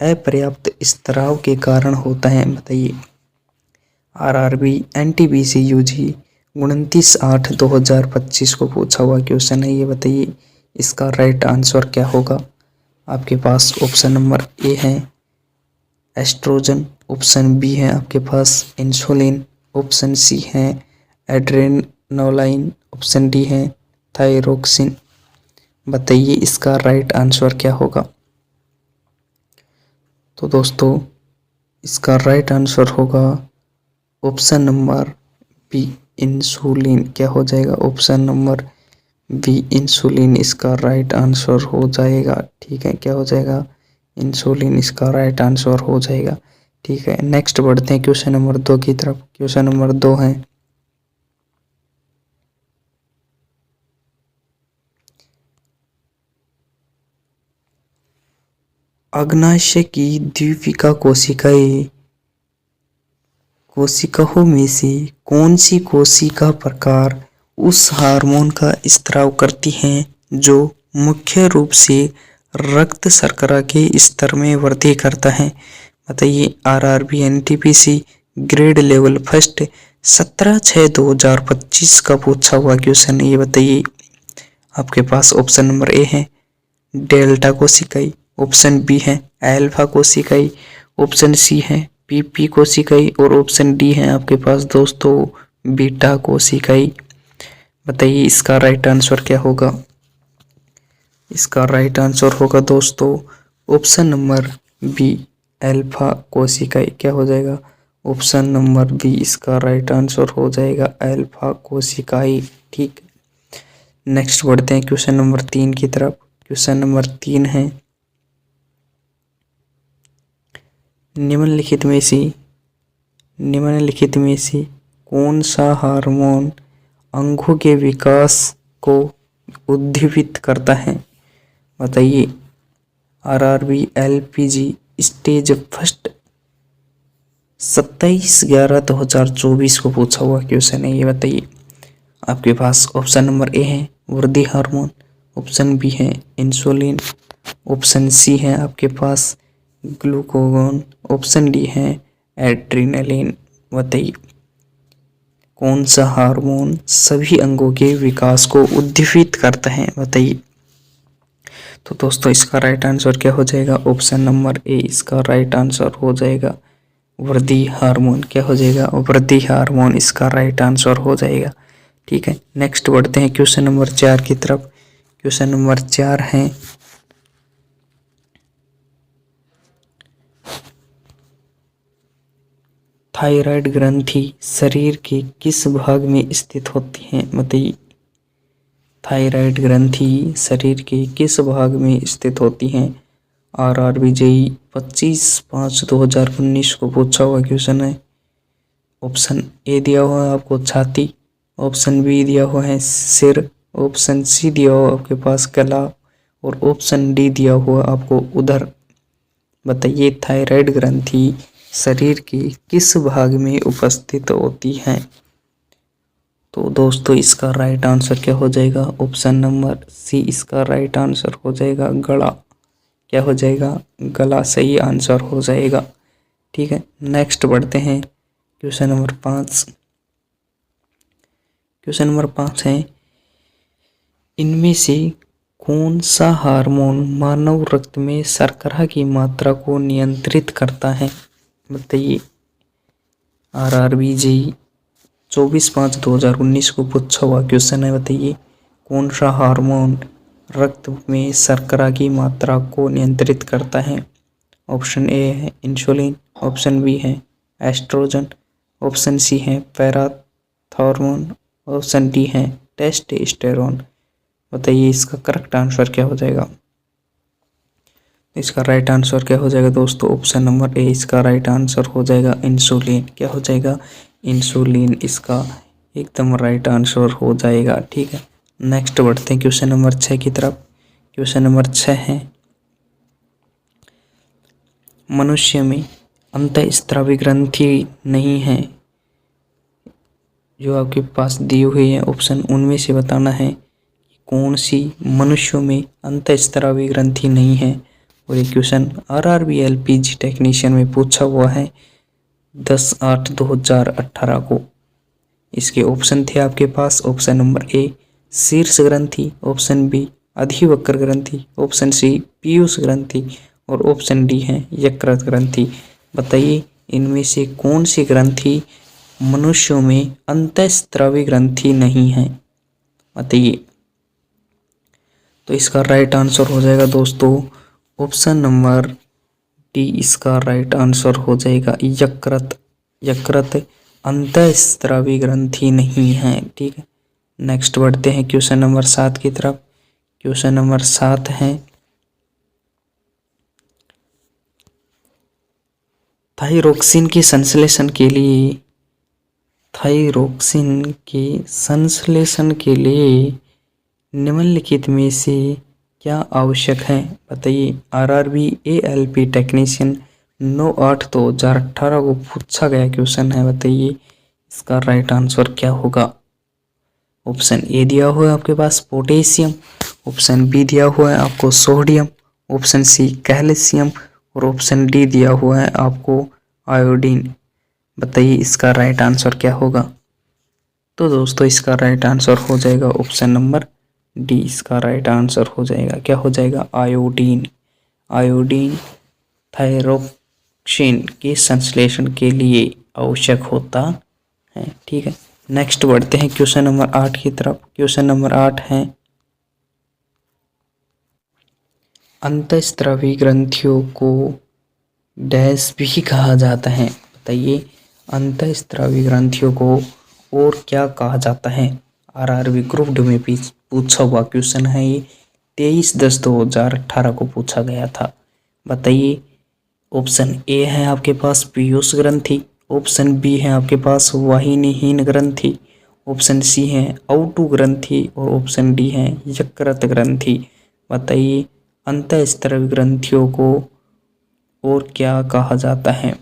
अपर्याप्त स्राव के कारण होता है, बताइए। आरआरबी एनटीपीसी यूजी 29/8/2025 को पूछा हुआ क्वेश्चन है ये, बताइए इसका राइट आंसर क्या होगा। आपके पास ऑप्शन नंबर ए है एस्ट्रोजन, ऑप्शन बी है आपके पास इंसुलिन, ऑप्शन सी है एड्रेनोलाइन, ऑप्शन डी है थायरोक्सिन, बताइए इसका राइट आंसर क्या होगा। तो दोस्तों इसका राइट आंसर होगा ऑप्शन नंबर बी इंसुलिन। क्या हो जाएगा, ऑप्शन नंबर बी इंसुलिन इसका राइट आंसर हो जाएगा, ठीक है। क्या हो जाएगा, इंसुलिन इसका राइट आंसर हो जाएगा, ठीक है। नेक्स्ट बढ़ते हैं क्वेश्चन नंबर 2 की तरफ। क्वेश्चन नंबर 2 है, अग्नाशय की द्वीपिका कोशिकाओं में से कौन सी कोशिका प्रकार उस हार्मोन का स्राव करती हैं जो मुख्य रूप से रक्त शर्करा के स्तर में वृद्धि करता है, बताइए। RRB NTPC grade level first 17/6/2025 का पूछा हुआ क्वेश्चन है ये, बताइए। आपके पास ऑप्शन नंबर ए है डेल्टा कोशिकाई, ऑप्शन बी है अल्फा कोशिकाई, ऑप्शन सी है पीपी कोशिकाई और ऑप्शन डी है आपके पास दोस्तों बीटा कोशिकाई, बताइए इसका राइट आंसर क्या होगा। इसका राइट आंसर होगा दोस्तों ऑप्शन नंबर बी अल्फा कोशिकाई। क्या हो जाएगा, ऑप्शन नंबर बी इसका राइट आंसर हो जाएगा अल्फा कोशिकाएं। ठीक, नेक्स्ट बढ़ते हैं क्वेश्चन नंबर 3 की तरफ। क्वेश्चन नंबर 3 है, निम्नलिखित में से कौन सा हार्मोन अंगों के विकास को उद्दीपित करता है? बताइए। आरआरबी एलपीजी स्टेज फर्स्ट 27/11/2024 को पूछा हुआ क्वेश्चन है, ये बताइए। आपके पास ऑप्शन नंबर ए है वृद्धि हार्मोन, ऑप्शन बी है इंसुलिन, ऑप्शन सी है आपके पास ग्लूकागॉन, ऑप्शन डी है एड्रेनालिन। बताइए कौन सा हार्मोन सभी अंगों के विकास को उद्दीपित करता है? बताइए। तो दोस्तों इसका राइट आंसर क्या हो जाएगा? ऑप्शन नंबर ए इसका राइट आंसर हो जाएगा वृद्धि हार्मोन। क्या हो जाएगा? वृद्धि हार्मोन इसका राइट आंसर हो जाएगा। ठीक है, नेक्स्ट बढ़ते हैं क्वेश्चन नंबर 4 की तरफ। क्वेश्चन नंबर 4 है, थायराइड ग्रंथि शरीर के किस भाग में स्थित होती है? बताइए। थायराइड ग्रंथि शरीर के किस भाग में स्थित होती हैं? आरआरबी जेईई 25/5/2019 को पूछा हुआ क्वेश्चन है। ऑप्शन ए दिया हुआ है आपको छाती, ऑप्शन बी दिया हुआ है सिर, ऑप्शन सी दिया हुआ आपके पास गला और ऑप्शन डी दिया हुआ आपको उदर। बताइए थायराइड ग्रंथि शरीर के किस भाग में उपस्थित होती है? तो दोस्तों इसका राइट आंसर क्या हो जाएगा? ऑप्शन नंबर सी इसका राइट आंसर हो जाएगा गला। क्या हो जाएगा? गला सही आंसर हो जाएगा। ठीक है, नेक्स्ट बढ़ते हैं क्वेश्चन नंबर 5। क्वेश्चन नंबर 5 है, इनमें से कौन सा हार्मोन मानव रक्त में शर्करा की मात्रा को नियंत्रित करता है? बताइए। आरआरबी जेईई 24/5/2019 को पूछा हुआ क्वेश्चन है। बताइए कौन सा हार्मोन रक्त में शर्करा की मात्रा को नियंत्रित करता है? ऑप्शन ए है इंसुलिन, ऑप्शन बी है एस्ट्रोजन, ऑप्शन सी है पैराथॉर्मोन, ऑप्शन डी है टेस्टोस्टेरोन। बताइए इसका करेक्ट आंसर क्या हो जाएगा? इसका राइट आंसर क्या हो जाएगा दोस्तों? ऑप्शन नंबर ए इसका राइट आंसर हो जाएगा इंसुलिन। क्या हो जाएगा? इंसुलिन इसका एकदम राइट आंसर हो जाएगा। ठीक है, नेक्स्ट बढ़ते हैं क्वेश्चन नंबर 6 की तरफ। क्वेश्चन नंबर 6 है, मनुष्य में अंतःस्रावी ग्रंथि नहीं है। जो आपके पास दी हुई है ऑप्शन, उनमें से बताना है कौन सी मनुष्यों में अंतःस्रावी ग्रंथि नहीं है। और ये क्वेश्चन आरआरबी एलपीजी टेक्नीशियन में पूछा हुआ है 10/8/2018 को। इसके ऑप्शन थे आपके पास, ऑप्शन नंबर ए शीर्ष ग्रंथि, ऑप्शन बी अधिवक्र ग्रंथि, ऑप्शन सी पीयूष ग्रंथि और ऑप्शन डी है यकृत ग्रंथि। बताइए इनमें से कौन सी ग्रंथि मनुष्यों में अंतःस्रावी ग्रंथि नहीं है? बताइए। तो इसका राइट आंसर हो जाएगा दोस्तों ऑप्शन नंबर डी इसका राइट आंसर हो जाएगा यकृत। यकृत अंतःस्रावी ग्रंथि नहीं है। ठीक है, नेक्स्ट बढ़ते हैं क्वेश्चन नंबर 7 की तरफ। क्वेश्चन नंबर 7 है, थाइरोक्सिन के संश्लेषण के लिए निम्नलिखित में से क्या आवश्यक है? बताइए। आरआरबी एएलपी टेक्नीशियन 9/8/2018 को पूछा गया क्वेश्चन है। बताइए इसका राइट आंसर क्या होगा? ऑप्शन ए दिया हुआ है आपके पास पोटेशियम, ऑप्शन बी दिया हुआ है आपको सोडियम, ऑप्शन सी कैल्शियम और ऑप्शन डी दिया हुआ है आपको आयोडीन। बताइए इसका राइट आंसर क्या होगा? तो दोस्तों इसका राइट आंसर हो जाएगा ऑप्शन नंबर डी इसका राइट आंसर हो जाएगा। क्या हो जाएगा? आयोडीन। आयोडीन थाइरोक्सिन के संश्लेषण के लिए आवश्यक होता है। ठीक है, नेक्स्ट बढ़ते हैं क्वेश्चन नंबर 8 की तरफ। क्वेश्चन नंबर 8 है, अंतःस्रावी ग्रंथियों को डैश भी कहा जाता है। बताइए अंतःस्रावी ग्रंथियों को और क्या कहा जाता है? आरआरबी ग्रुप डी में पूछा हुआ क्वेश्चन है ये। 23/10/2018 को पूछा गया था। बताइए। ऑप्शन ए है आपके पास पीयूष ग्रंथि, ऑप्शन बी है आपके पास वाहिनीहीन ग्रंथि, ऑप्शन सी है औटु ग्रंथि और ऑप्शन डी है यकृत ग्रंथि। बताइए अंतःस्रावी ग्रंथियों को और क्या कहा जाता है?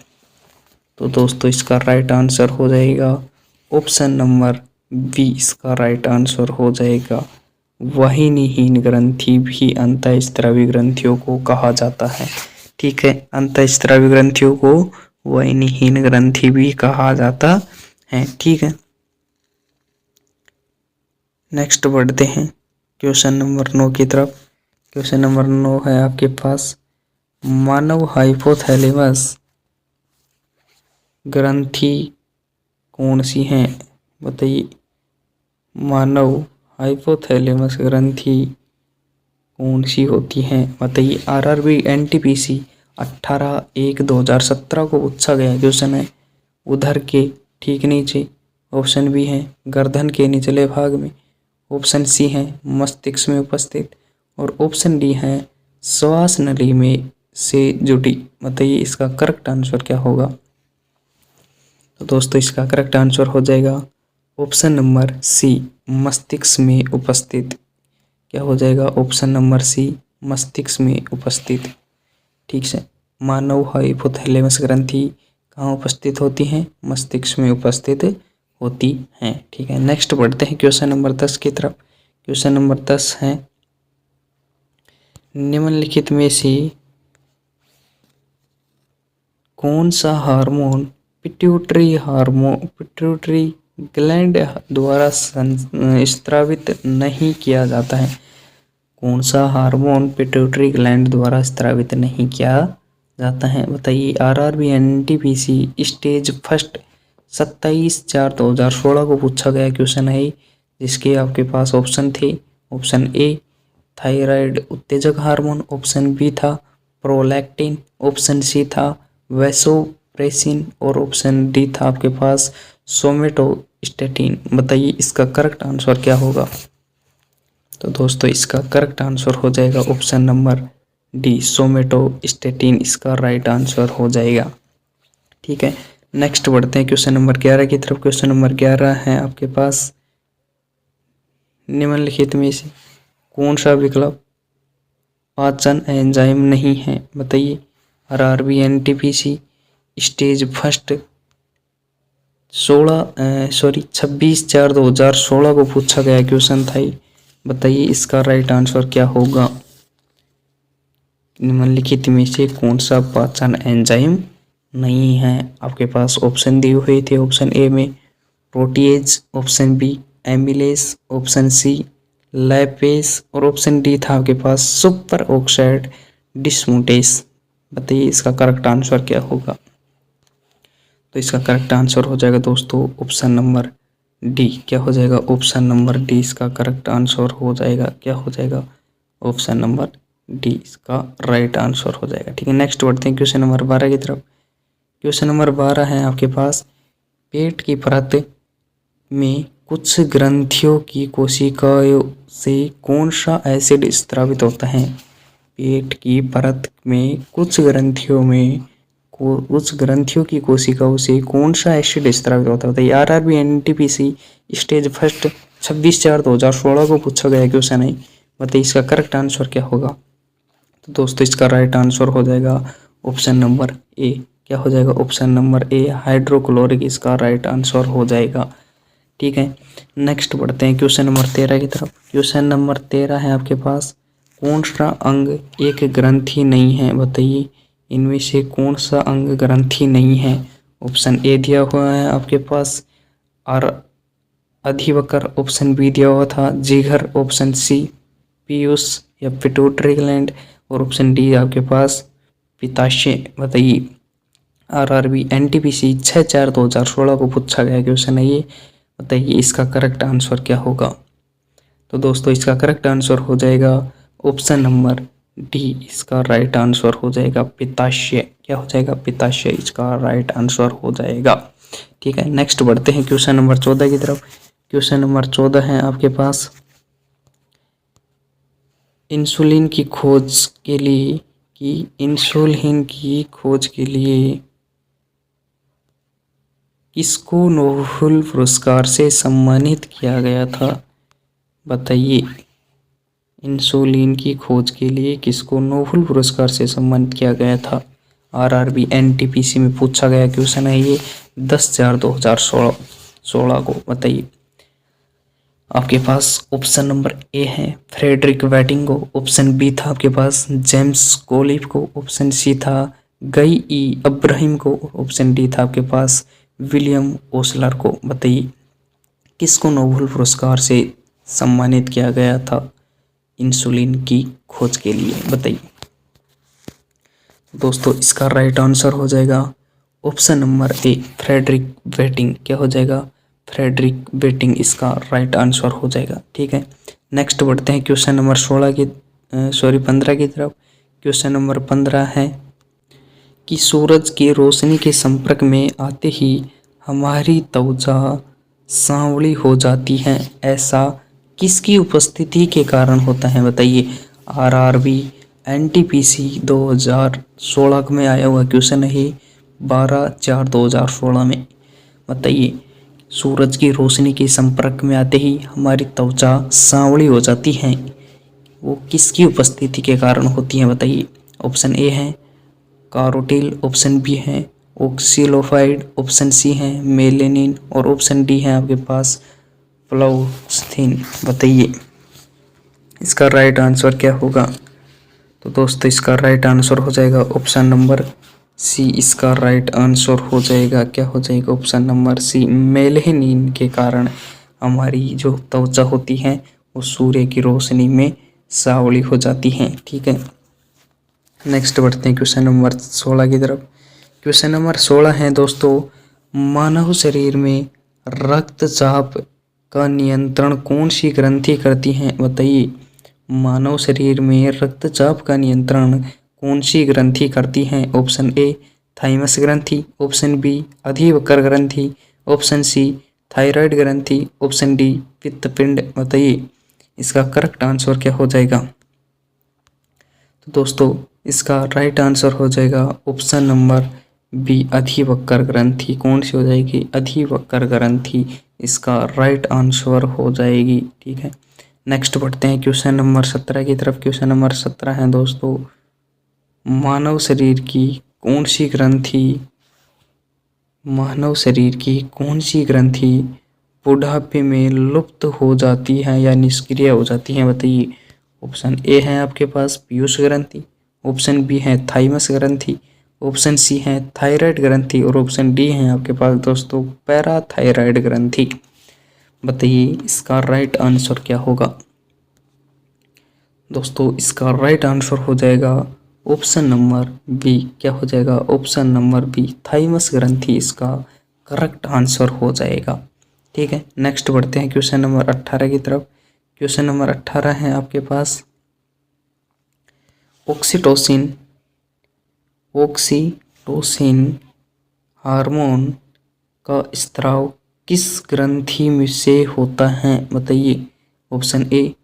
तो दोस्तों इसका राइट आंसर हो जाएगा ऑप्शन नंबर बी। इसका राइट आंसर हो जाएगा वाहिनीहीन ग्रंथि भी अंतःस्रावी ग्रंथियों को कहा जाता है। ठीक है, अंतःस्रावी ग्रंथियों को वाहिनीहीन ग्रंथि भी कहा जाता है। ठीक है, नेक्स्ट बढ़ते हैं क्वेश्चन नंबर 9 की तरफ। क्वेश्चन नंबर 9 है आपके पास मानव हाइपोथैलेमस ग्रंथि कौन सी है? बताइए मानव हाइपोथैलेमस ग्रंथि कौन सी होती है? बताइए। आरआरबी एनटीपीसी 18/1/2017 को पूछा गया क्वेश्चन है। उधर के ठीक नीचे। ऑप्शन बी है गर्दन के निचले भाग में, ऑप्शन सी है मस्तिष्क में उपस्थित और ऑप्शन डी है श्वास नली में से जुड़ी। बताइए इसका करेक्ट आंसर क्या होगा? तो दोस्तों इसका करेक्ट आंसर हो जाएगा ऑप्शन नंबर सी मस्तिष्क में उपस्थित। क्या हो जाएगा? ऑप्शन नंबर सी मस्तिष्क में उपस्थित। ठीक से मानव हाइपोथैलेमस ग्रंथि कहाँ उपस्थित होती हैं? मस्तिष्क में उपस्थित होती हैं। ठीक है, नेक्स्ट बढ़ते हैं क्वेश्चन नंबर 10 की तरफ। क्वेश्चन नंबर 10 है निम्नलिखित में से कौन सा हार्मोन पिट्यूटरी ग्लैंड द्वारा स्रावित नहीं किया जाता है? कौन सा हार्मोन पिट्यूटरी ग्लैंड द्वारा स्रावित नहीं किया जाता है? बताइए। आरआरबी एनटीपीसी स्टेज फर्स्ट 27/4/2016 को पूछा गया क्वेश्चन है, जिसके आपके पास ऑप्शन थे। ऑप्शन ए थायराइड उत्तेजक हार्मोन, ऑप्शन बी था प्रोलैक्टिन, ऑप्शन सी था वैसोप्रेसिन और ऑप्शन डी था आपके पास सोमेटोस्टेटिन। बताइए इसका करेक्ट आंसर क्या होगा? तो दोस्तों इसका करेक्ट आंसर हो जाएगा ऑप्शन नंबर डी सोमेटोस्टेटिन। इसका राइट आंसर हो जाएगा। ठीक है, नेक्स्ट बढ़ते हैं क्वेश्चन नंबर 11 की तरफ। क्वेश्चन नंबर 11 है आपके पास निम्नलिखित में से कौन सा विकल्प पाचन एंजाइम नहीं है? बताइए। आरआरबी एनटीपीसी स्टेज फर्स्ट 26/4/2016 को पूछा गया क्वेश्चन था। बताइए इसका राइट आंसर क्या होगा? निम्नलिखित में से कौन सा पाचन एंजाइम नहीं है? आपके पास ऑप्शन दिए हुए थे। ऑप्शन ए में protease, option B amylase, option C lipase और ऑप्शन डी था आपके पास सुपर ऑक्साइड डिस्मुटेस। बताइए इसका करेक्ट आंसर क्या होगा? तो इसका करेक्ट आंसर हो जाएगा दोस्तों ऑप्शन नंबर डी। क्या हो जाएगा? ऑप्शन नंबर डी इसका करेक्ट आंसर हो जाएगा। क्या हो जाएगा? ऑप्शन नंबर डी इसका राइट आंसर हो जाएगा। ठीक है, नेक्स्ट बढ़ते हैं क्वेश्चन नंबर 12 की तरफ। क्वेश्चन नंबर 12 है आपके पास पेट की परत में कुछ ग्रंथियों की कोशिकाओं से कौन सा एसिड स्रावित होता है? पेट की परत में कुछ ग्रंथियों की कोशिकाओं से कौन सा एसिड स्रावित होता है? आरआरबी एनटीपीसी स्टेज फर्स्ट 26/4/2016 को पूछा गया क्वेश्चन है। बताइए इसका करेक्ट आंसर क्या होगा? तो दोस्तों इसका राइट आंसर हो जाएगा ऑप्शन नंबर ए। क्या हो जाएगा? ऑप्शन नंबर ए हाइड्रोक्लोरिक इसका राइट आंसर हो जाएगा। ठीक है, नेक्स्ट बढ़ते हैं क्वेश्चन नंबर 13 की तरफ। क्वेश्चन नंबर 13 है आपके पास कौन सा अंग एक ग्रंथि नहीं है? बताइए इनमें से कौन सा अंग ग्रंथि नहीं है? ऑप्शन ए दिया हुआ है आपके पास और अधिवक्र, ऑप्शन बी दिया हुआ था जिगर, ऑप्शन सी पीयूष या पिट्यूटरी ग्लैंड और ऑप्शन डी आपके पास पित्ताशय। बताइए। आरआरबी एनटीपीसी 6/4/2016 को पूछा गया क्वेश्चन है ये। बताइए इसका करेक्ट आंसर क्या होगा? तो दोस्तों इसका करेक्ट आंसर हो जाएगा ऑप्शन नंबर डी। इसका राइट आंसर हो जाएगा पित्ताशय। क्या हो जाएगा? पित्ताशय इसका राइट आंसर हो जाएगा। ठीक है, नेक्स्ट बढ़ते हैं क्वेश्चन नंबर 14 की तरफ। क्वेश्चन नंबर 14 है आपके पास, इंसुलिन की खोज के लिए किसको नोबेल पुरस्कार से सम्मानित किया गया था? बताइए, इंसुलिन की खोज के लिए किसको नोबेल पुरस्कार से सम्मानित किया गया था? आरआरबी एनटीपीसी में पूछा गया क्वेश्चन है ये 10/4/2016 को। बताइए, आपके पास ऑप्शन नंबर ए है फ्रेडरिक बैटिंग को, ऑप्शन बी था आपके पास जेम्स कोलिफ को, ऑप्शन सी था गई ई अब्राहिम को, ऑप्शन डी था आपके पास विलियम ओसलर को। बताइए, किसको नोबेल पुरस्कार से सम्मानित किया गया था इंसुलिन की खोज के लिए? बताइए दोस्तों, इसका राइट आंसर हो जाएगा option number A Frederick Banting. क्या हो जाएगा? फ्रेडरिक बैटिंग इसका राइट आंसर हो जाएगा। ठीक है, नेक्स्ट बढ़ते हैं क्वेश्चन नंबर 15 की तरफ। क्वेश्चन नंबर 15 है कि सूरज की रोशनी के संपर्क में आते ही हमारी त्वचा सांवली हो जाती है, ऐसा किसकी उपस्थिति के कारण होता है? बताइए, आरआरबी एनटीपीसी 2016 में आया हुआ क्वेश्चन है 12/4/2016 में। बताइए, सूरज की रोशनी के संपर्क में आते ही हमारी त्वचा सांवली हो जाती है, वो किसकी उपस्थिति के कारण होती है? बताइए, ऑप्शन ए है कारोटिल, ऑप्शन बी है ऑक्सीलोफाइड, ऑप्शन सी है मेलेनिन और ऑप्शन डी है आपके पास फ्लोरोसेंट। बताइए, इसका राइट आंसर क्या होगा? तो दोस्तों, इसका राइट आंसर हो जाएगा ऑप्शन नंबर सी। इसका राइट आंसर हो जाएगा, क्या हो जाएगा? ऑप्शन नंबर सी, मेलेनिन के कारण हमारी जो त्वचा होती है वो सूर्य की रोशनी में सांवली हो जाती है। ठीक है, नेक्स्ट बढ़ते हैं क्वेश्चन नंबर 16 की तरफ। क्वेश्चन नंबर 16 है दोस्तों, मानव शरीर में रक्तचाप का नियंत्रण कौन सी ग्रंथि करती है? बताइए, मानव शरीर में रक्तचाप का नियंत्रण कौन सी ग्रंथि करती है? ऑप्शन ए थाइमस ग्रंथि, ऑप्शन बी अधिवक्र ग्रंथि, ऑप्शन सी थायराइड ग्रंथि, ऑप्शन डी पित्तपिंड। बताइए, इसका करेक्ट आंसर क्या हो जाएगा? तो दोस्तों, इसका राइट आंसर हो जाएगा ऑप्शन नंबर बी अधिवक्र ग्रंथि। कौन सी हो जाएगी? अधिवक्र ग्रंथि इसका राइट आंसर हो जाएगी। ठीक है, नेक्स्ट बढ़ते हैं क्वेश्चन नंबर 17 की तरफ। क्वेश्चन नंबर 17 है दोस्तों, मानव शरीर की कौन सी ग्रंथि बुढ़ापे में लुप्त हो जाती है या निष्क्रिय हो जाती है? बताइए, ऑप्शन ए है आपके पास पीयूष ग्रंथि, ऑप्शन बी है थाइमस ग्रंथि, ऑप्शन सी है थायराइड ग्रंथि और ऑप्शन डी है आपके पास दोस्तों पैराथायराइड ग्रंथि। बताइए, इसका राइट आंसर क्या होगा? दोस्तों, इसका राइट आंसर हो जाएगा ऑप्शन नंबर बी। क्या हो जाएगा? ऑप्शन नंबर बी थाइमस ग्रंथि इसका करेक्ट आंसर हो जाएगा। ठीक है, नेक्स्ट बढ़ते हैं क्वेश्चन नंबर 18 की तरफ। क्वेश्चन नंबर 18 है आपके पास, ऑक्सीटोसिन हार्मोन का स्त्राव किस ग्रंथि में से होता है? बताइए, ऑप्शन ए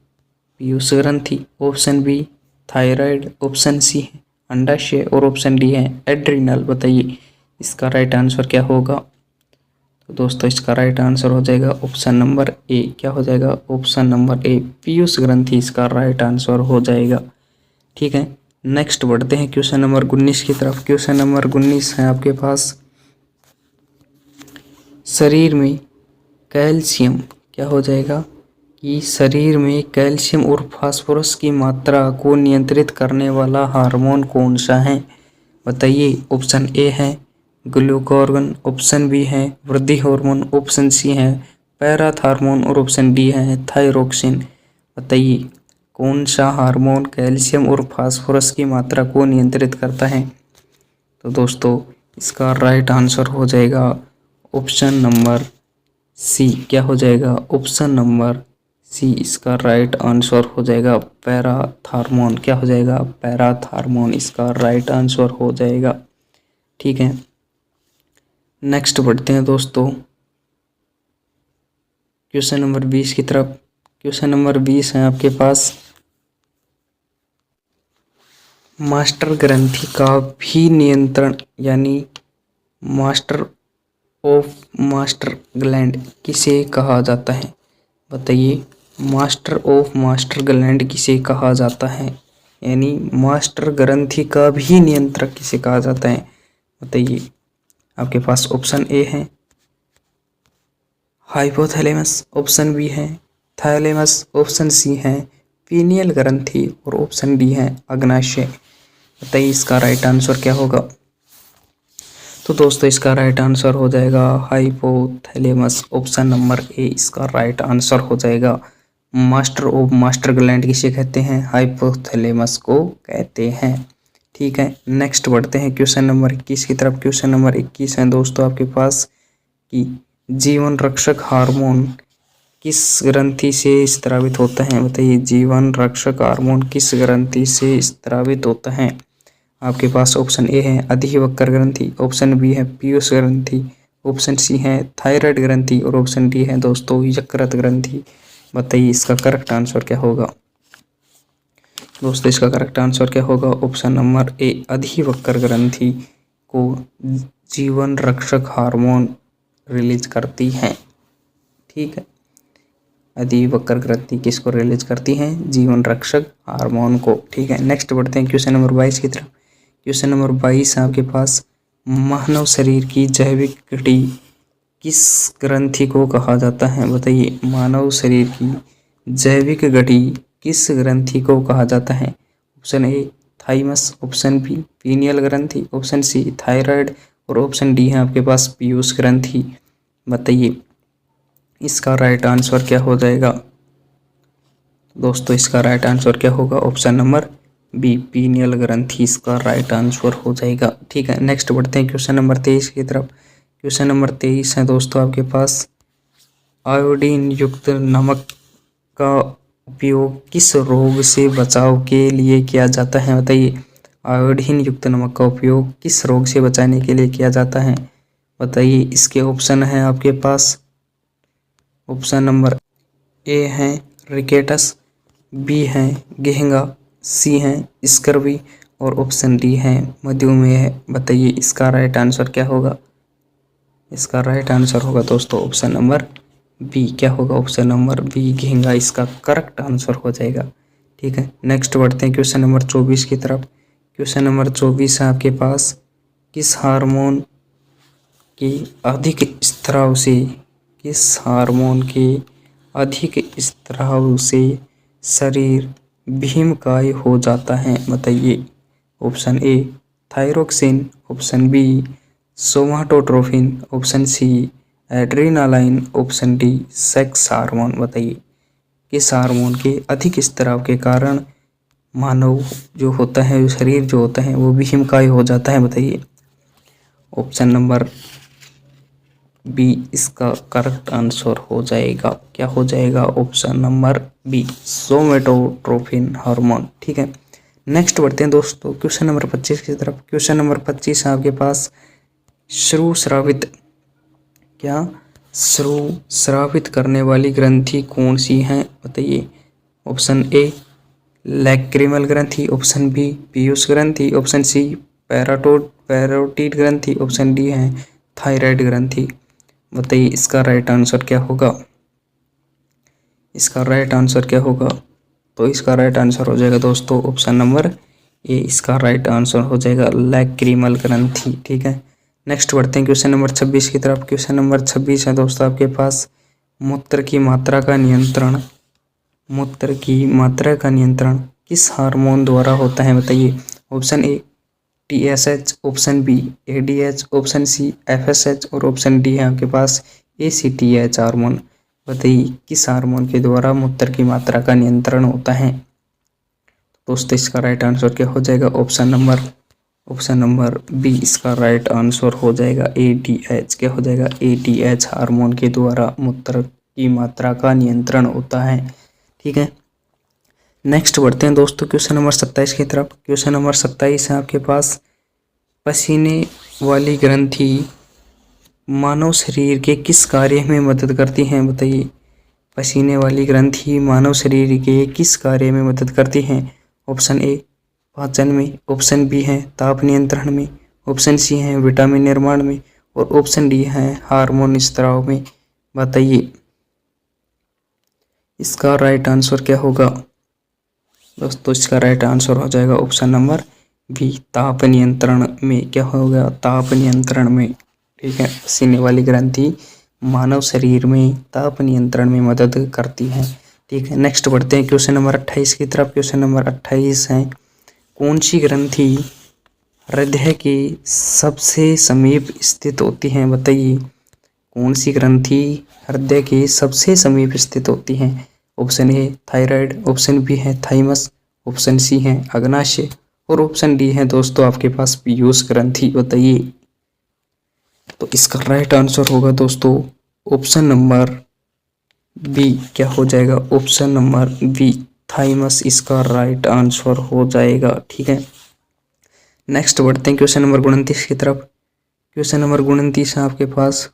पीयूष ग्रंथि, option B thyroid, option C है अंडाशय और ऑप्शन डी है एड्रिनल। बताइए, इसका राइट आंसर क्या होगा? तो दोस्तों, इसका राइट आंसर हो जाएगा ऑप्शन नंबर ए। क्या हो जाएगा? ऑप्शन नंबर ए पीयूष ग्रंथि इसका राइट आंसर हो जाएगा। ठीक है, नेक्स्ट बढ़ते हैं क्वेश्चन नंबर 19 की तरफ। क्वेश्चन नंबर 19 है आपके पास, शरीर में कैल्शियम, क्या हो जाएगा कि शरीर में कैल्शियम और फास्फोरस की मात्रा को नियंत्रित करने वाला हार्मोन कौन सा है? बताइए, ऑप्शन ए है ग्लूकागॉन, ऑप्शन बी है वृद्धि हार्मोन, ऑप्शन सी है पैराथार्मोन और ऑप्शन डी है थायरोक्सिन। बताइए, कौन सा हार्मोन कैल्शियम और फास्फोरस की मात्रा को नियंत्रित करता है? तो दोस्तों, इसका राइट आंसर हो जाएगा ऑप्शन नंबर सी। क्या हो जाएगा? ऑप्शन नंबर सी इसका राइट आंसर हो जाएगा पैराथार्मोन। क्या हो जाएगा? पैराथार्मोन इसका राइट आंसर हो जाएगा। ठीक है, नेक्स्ट बढ़ते हैं दोस्तों क्वेश्चन नंबर 20 की तरफ। क्वेश्चन नंबर 20 है आपके पास, मास्टर ग्रंथि का भी नियंत्रण यानी मास्टर ऑफ मास्टर ग्लैंड किसे कहा जाता है? बताइए, मास्टर ऑफ मास्टर ग्लैंड किसे कहा जाता है, यानी मास्टर ग्रंथि का भी नियंत्रक किसे कहा जाता है? बताइए। आपके पास ऑप्शन ए है हाइपोथैलेमस, ऑप्शन बी है थाइलेमस, ऑप्शन सी है पीनियल ग्रंथि और ऑप्शन डी है अग्नाशय। बताइए इसका राइट आंसर क्या होगा? तो दोस्तों इसका राइट आंसर हो जाएगा हाइपोथैलेमस, ऑप्शन नंबर ए इसका राइट आंसर हो जाएगा। मास्टर ऑफ मास्टर ग्लैंड किसे कहते हैं? हाइपोथैलेमस को कहते हैं। ठीक है, नेक्स्ट बढ़ते हैं क्वेश्चन नंबर 21 की तरफ। क्वेश्चन नंबर 21 है दोस्तों आपके पास कि जीवन रक्षक हार्मोन किस ग्रंथि से स्रावित होता है? बताइए, जीवन रक्षक हार्मोन किस ग्रंथि से स्रावित होता है? आपके पास ऑप्शन ए है अधिवक्र ग्रंथि, ऑप्शन बी है पीयूष ग्रंथि, ऑप्शन सी है थायराइड ग्रंथि और ऑप्शन डी है दोस्तों यकृत ग्रंथि। बताइए इसका करेक्ट आंसर क्या होगा? दोस्तों इसका करेक्ट आंसर क्या होगा? ऑप्शन नंबर ए अधिवक्र ग्रंथि को जीवन रक्षक हार्मोन रिलीज करती है। ठीक है, अधिवक्र ग्रंथि किसको रिलीज करती है? जीवन रक्षक हार्मोन को। ठीक है, नेक्स्ट बढ़ते हैं क्वेश्चन नंबर 22 की तरफ। क्वेश्चन नंबर 22 है आपके पास, मानव शरीर की जैविक घड़ी किस ग्रंथि को कहा जाता है? बताइए, मानव शरीर की जैविक घड़ी किस ग्रंथि को कहा जाता है? Option A thymus, option B pineal ग्रंथि, ऑप्शन सी थायराइड और ऑप्शन डी है आपके पास पीयूष ग्रंथि। बताइए इसका राइट आंसर क्या हो जाएगा? दोस्तों इसका राइट आंसर क्या होगा? ऑप्शन नंबर बी पीनियल ग्रंथि इसका राइट आंसर हो जाएगा। ठीक है, नेक्स्ट बढ़ते हैं क्वेश्चन नंबर 23 की तरफ। क्वेश्चन नंबर 23 है दोस्तों आपके पास, आयोडीन युक्त नमक का उपयोग किस रोग से बचाव के लिए किया जाता है? बताइए, आयोडीन युक्त नमक का उपयोग किस रोग से बचाने के लिए किया जाता है? बताइए इसके ऑप्शन है आपके पास, ऑप्शन नंबर ए है रिकेटस, बी है गेहंगा, सी है स्कर्वी और ऑप्शन डी है मधुमेह। बताइए इसका राइट आंसर क्या होगा? इसका राइट आंसर होगा दोस्तों ऑप्शन नंबर बी। क्या होगा? ऑप्शन नंबर बी गेहंगा इसका करेक्ट आंसर हो जाएगा। ठीक है, नेक्स्ट बढ़ते हैं क्वेश्चन नंबर 24 की तरफ। क्वेश्चन नंबर 24 है आपके पास, किस हार्मोन की अधिक स्त्राव से किस हार्मोन के अधिक स्त्राव से शरीर भीमकाय हो जाता है? बताइए, option A thyroxine, option B somatotrophin, option C adrenaline, option D sex hormone. बताइए किस हार्मोन के अधिक स्त्राव के कारण मानव जो होता है, शरीर जो होता है वो भीमकाय हो जाता है? बताइए ऑप्शन नंबर बी इसका करेक्ट आंसर हो जाएगा। क्या हो जाएगा? Option number B somatotrophin hormone. ठीक है, नेक्स्ट बढ़ते हैं दोस्तों क्वेश्चन नंबर 25 की तरफ। क्वेश्चन नंबर 25 है आपके पास, श्रुस्रावित श्रुस्रावित करने वाली ग्रंथि कौन सी है? बताइए, ऑप्शन ए लैक्रिमल ग्रंथि, ऑप्शन बी पीयूष ग्रंथि, ऑप्शन सी पैरोटिड ग्रंथि, ऑप्शन डी है थायराइड ग्रंथि। बताइए इसका राइट आंसर क्या होगा? इसका राइट आंसर क्या होगा? तो इसका राइट आंसर हो जाएगा दोस्तों ऑप्शन नंबर ए इसका राइट आंसर हो जाएगा लैक्रिमल ग्रंथि। ठीक है, नेक्स्ट बढ़ते हैं क्वेश्चन नंबर 26 की तरफ। क्वेश्चन नंबर 26 है दोस्तों आपके पास, मूत्र की मात्रा का नियंत्रण किस हार्मोन द्वारा होता है? बताइए, option A TSH, option B ADH, option C FSH और ऑप्शन डी है आपके पास ACTH हार्मोन। बताइए किस हार्मोन के द्वारा मूत्र की मात्रा का नियंत्रण होता है? दोस्तों इसका राइट आंसर क्या हो जाएगा? ऑप्शन नंबर बी इसका राइट आंसर हो जाएगा ADH। क्या हो जाएगा? ADH हार्मोन के द्वारा मूत्र की मात्रा का नियंत्रण होता है। ठीक है, नेक्स्ट बढ़ते हैं दोस्तों क्वेश्चन नंबर 27 की तरफ। क्वेश्चन नंबर 27 है आपके पास, पसीने वाली ग्रंथि मानव शरीर के किस कार्य में मदद करती हैं, बताइए। पसीने वाली ग्रंथि मानव शरीर के किस कार्य में मदद करती हैं? ऑप्शन ए पाचन में, ऑप्शन बी है ताप नियंत्रण में, ऑप्शन सी है विटामिन निर्माण में और ऑप्शन डी है हार्मोन स्त्राव में। बताइए इसका राइट आंसर क्या होगा दोस्तों? इसका राइट आंसर हो जाएगा ऑप्शन नंबर बी, ताप नियंत्रण में। क्या होगा? ताप नियंत्रण में। ठीक है, पसीने वाली ग्रंथि मानव शरीर में ताप नियंत्रण में मदद करती है। ठीक है, नेक्स्ट बढ़ते हैं क्वेश्चन नंबर 28 की तरफ। क्वेश्चन नंबर 28 है, कौन सी ग्रंथि हृदय के सबसे समीप स्थित होती है? बताइए कौन सी ग्रंथि हृदय के सबसे समीप स्थित होती है? Option A thyroid, option B है थाइमस, ऑप्शन सी है अग्नाशय और ऑप्शन डी है दोस्तों आपके पास पीयूष ग्रंथि। बताइए तो इसका राइट आंसर होगा दोस्तों ऑप्शन नंबर बी। क्या हो जाएगा? ऑप्शन नंबर बी, थाइमस इसका राइट आंसर हो जाएगा। ठीक है, नेक्स्ट बढ़ते हैं क्वेश्चन नंबर 29 की तरफ। क्वेश्चन नंबर 29 है आपके पास,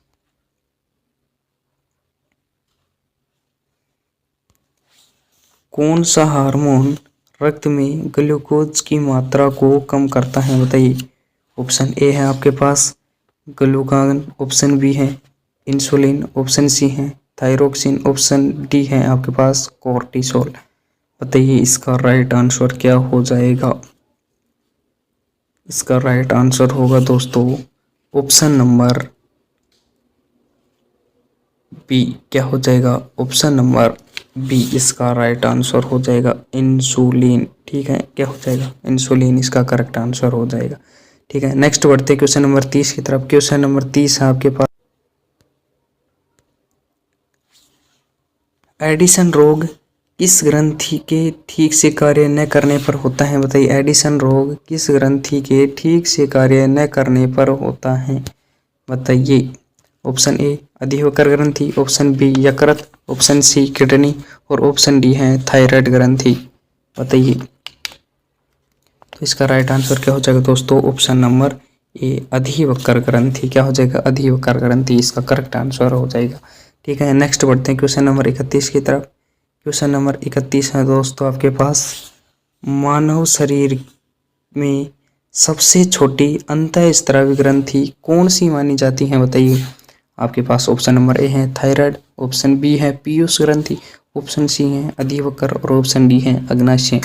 कौन सा हार्मोन रक्त में ग्लूकोज की मात्रा को कम करता है? बताइए। ऑप्शन ए है आपके पास ग्लूकागन, ऑप्शन बी है इंसुलिन, ऑप्शन सी है थायरोक्सिन, ऑप्शन डी है आपके पास कोर्टिसोल। बताइए इसका राइट आंसर क्या हो जाएगा? इसका राइट आंसर होगा दोस्तों ऑप्शन नंबर बी। क्या हो जाएगा? ऑप्शन नंबर बी इसका राइट आंसर हो जाएगा इंसुलिन। ठीक है, क्या हो जाएगा? इंसुलिन इसका करेक्ट आंसर हो जाएगा। ठीक है, नेक्स्ट बढ़ते हैं क्वेश्चन नंबर 30 की तरफ। क्वेश्चन नंबर 30 है आपके पास, एडिसन रोग किस ग्रंथि के ठीक से कार्य न करने पर होता है? बताइए एडिसन रोग किस ग्रंथि के ठीक से कार्य न करने पर होता है? बताइए। ऑप्शन ए अधिवक्र ग्रंथि, ऑप्शन बी यकृत, ऑप्शन सी किडनी और ऑप्शन डी है थायराइड ग्रंथि। बताइए तो इसका राइट आंसर क्या हो जाएगा दोस्तों? ऑप्शन नंबर ए अधिवक्र ग्रंथि। क्या हो जाएगा? अधिवक्र ग्रंथि इसका करेक्ट आंसर हो जाएगा। ठीक है, नेक्स्ट बढ़ते हैं क्वेश्चन नंबर 31 की तरफ। क्वेश्चन नंबर 31 है दोस्तों आपके पास, मानव शरीर में सबसे छोटी अंतःस्रावी ग्रंथि कौन सी मानी जाती है? बताइए। आपके पास ऑप्शन नंबर ए है थायराइड, ऑप्शन बी है पीयूष ग्रंथि, ऑप्शन सी है अधिवक्र और ऑप्शन डी है अग्नाशय।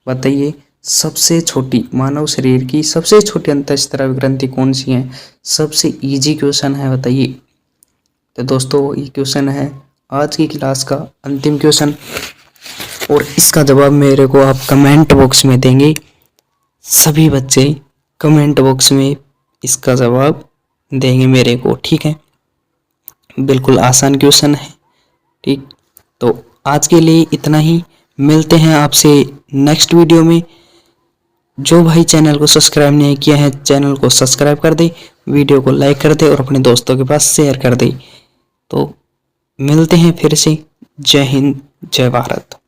बताइए सबसे छोटी मानव शरीर की सबसे छोटी अंतःस्रावी ग्रंथि कौन सी है? सबसे इजी क्वेश्चन है, बताइए। तो दोस्तों ये क्वेश्चन है आज की क्लास का अंतिम क्वेश्चन और इसका जवाब मेरे को आप कमेंट बॉक्स में देंगे। सभी बच्चे कमेंट बॉक्स में इसका जवाब देंगे मेरे को। ठीक है, बिल्कुल आसान क्वेश्चन है। ठीक, तो आज के लिए इतना ही। मिलते हैं आपसे नेक्स्ट वीडियो में। जो भाई चैनल को सब्सक्राइब नहीं किया है चैनल को सब्सक्राइब कर दे, वीडियो को लाइक कर दे और अपने दोस्तों के पास शेयर कर दे। तो मिलते हैं फिर से। जय हिंद, जय भारत।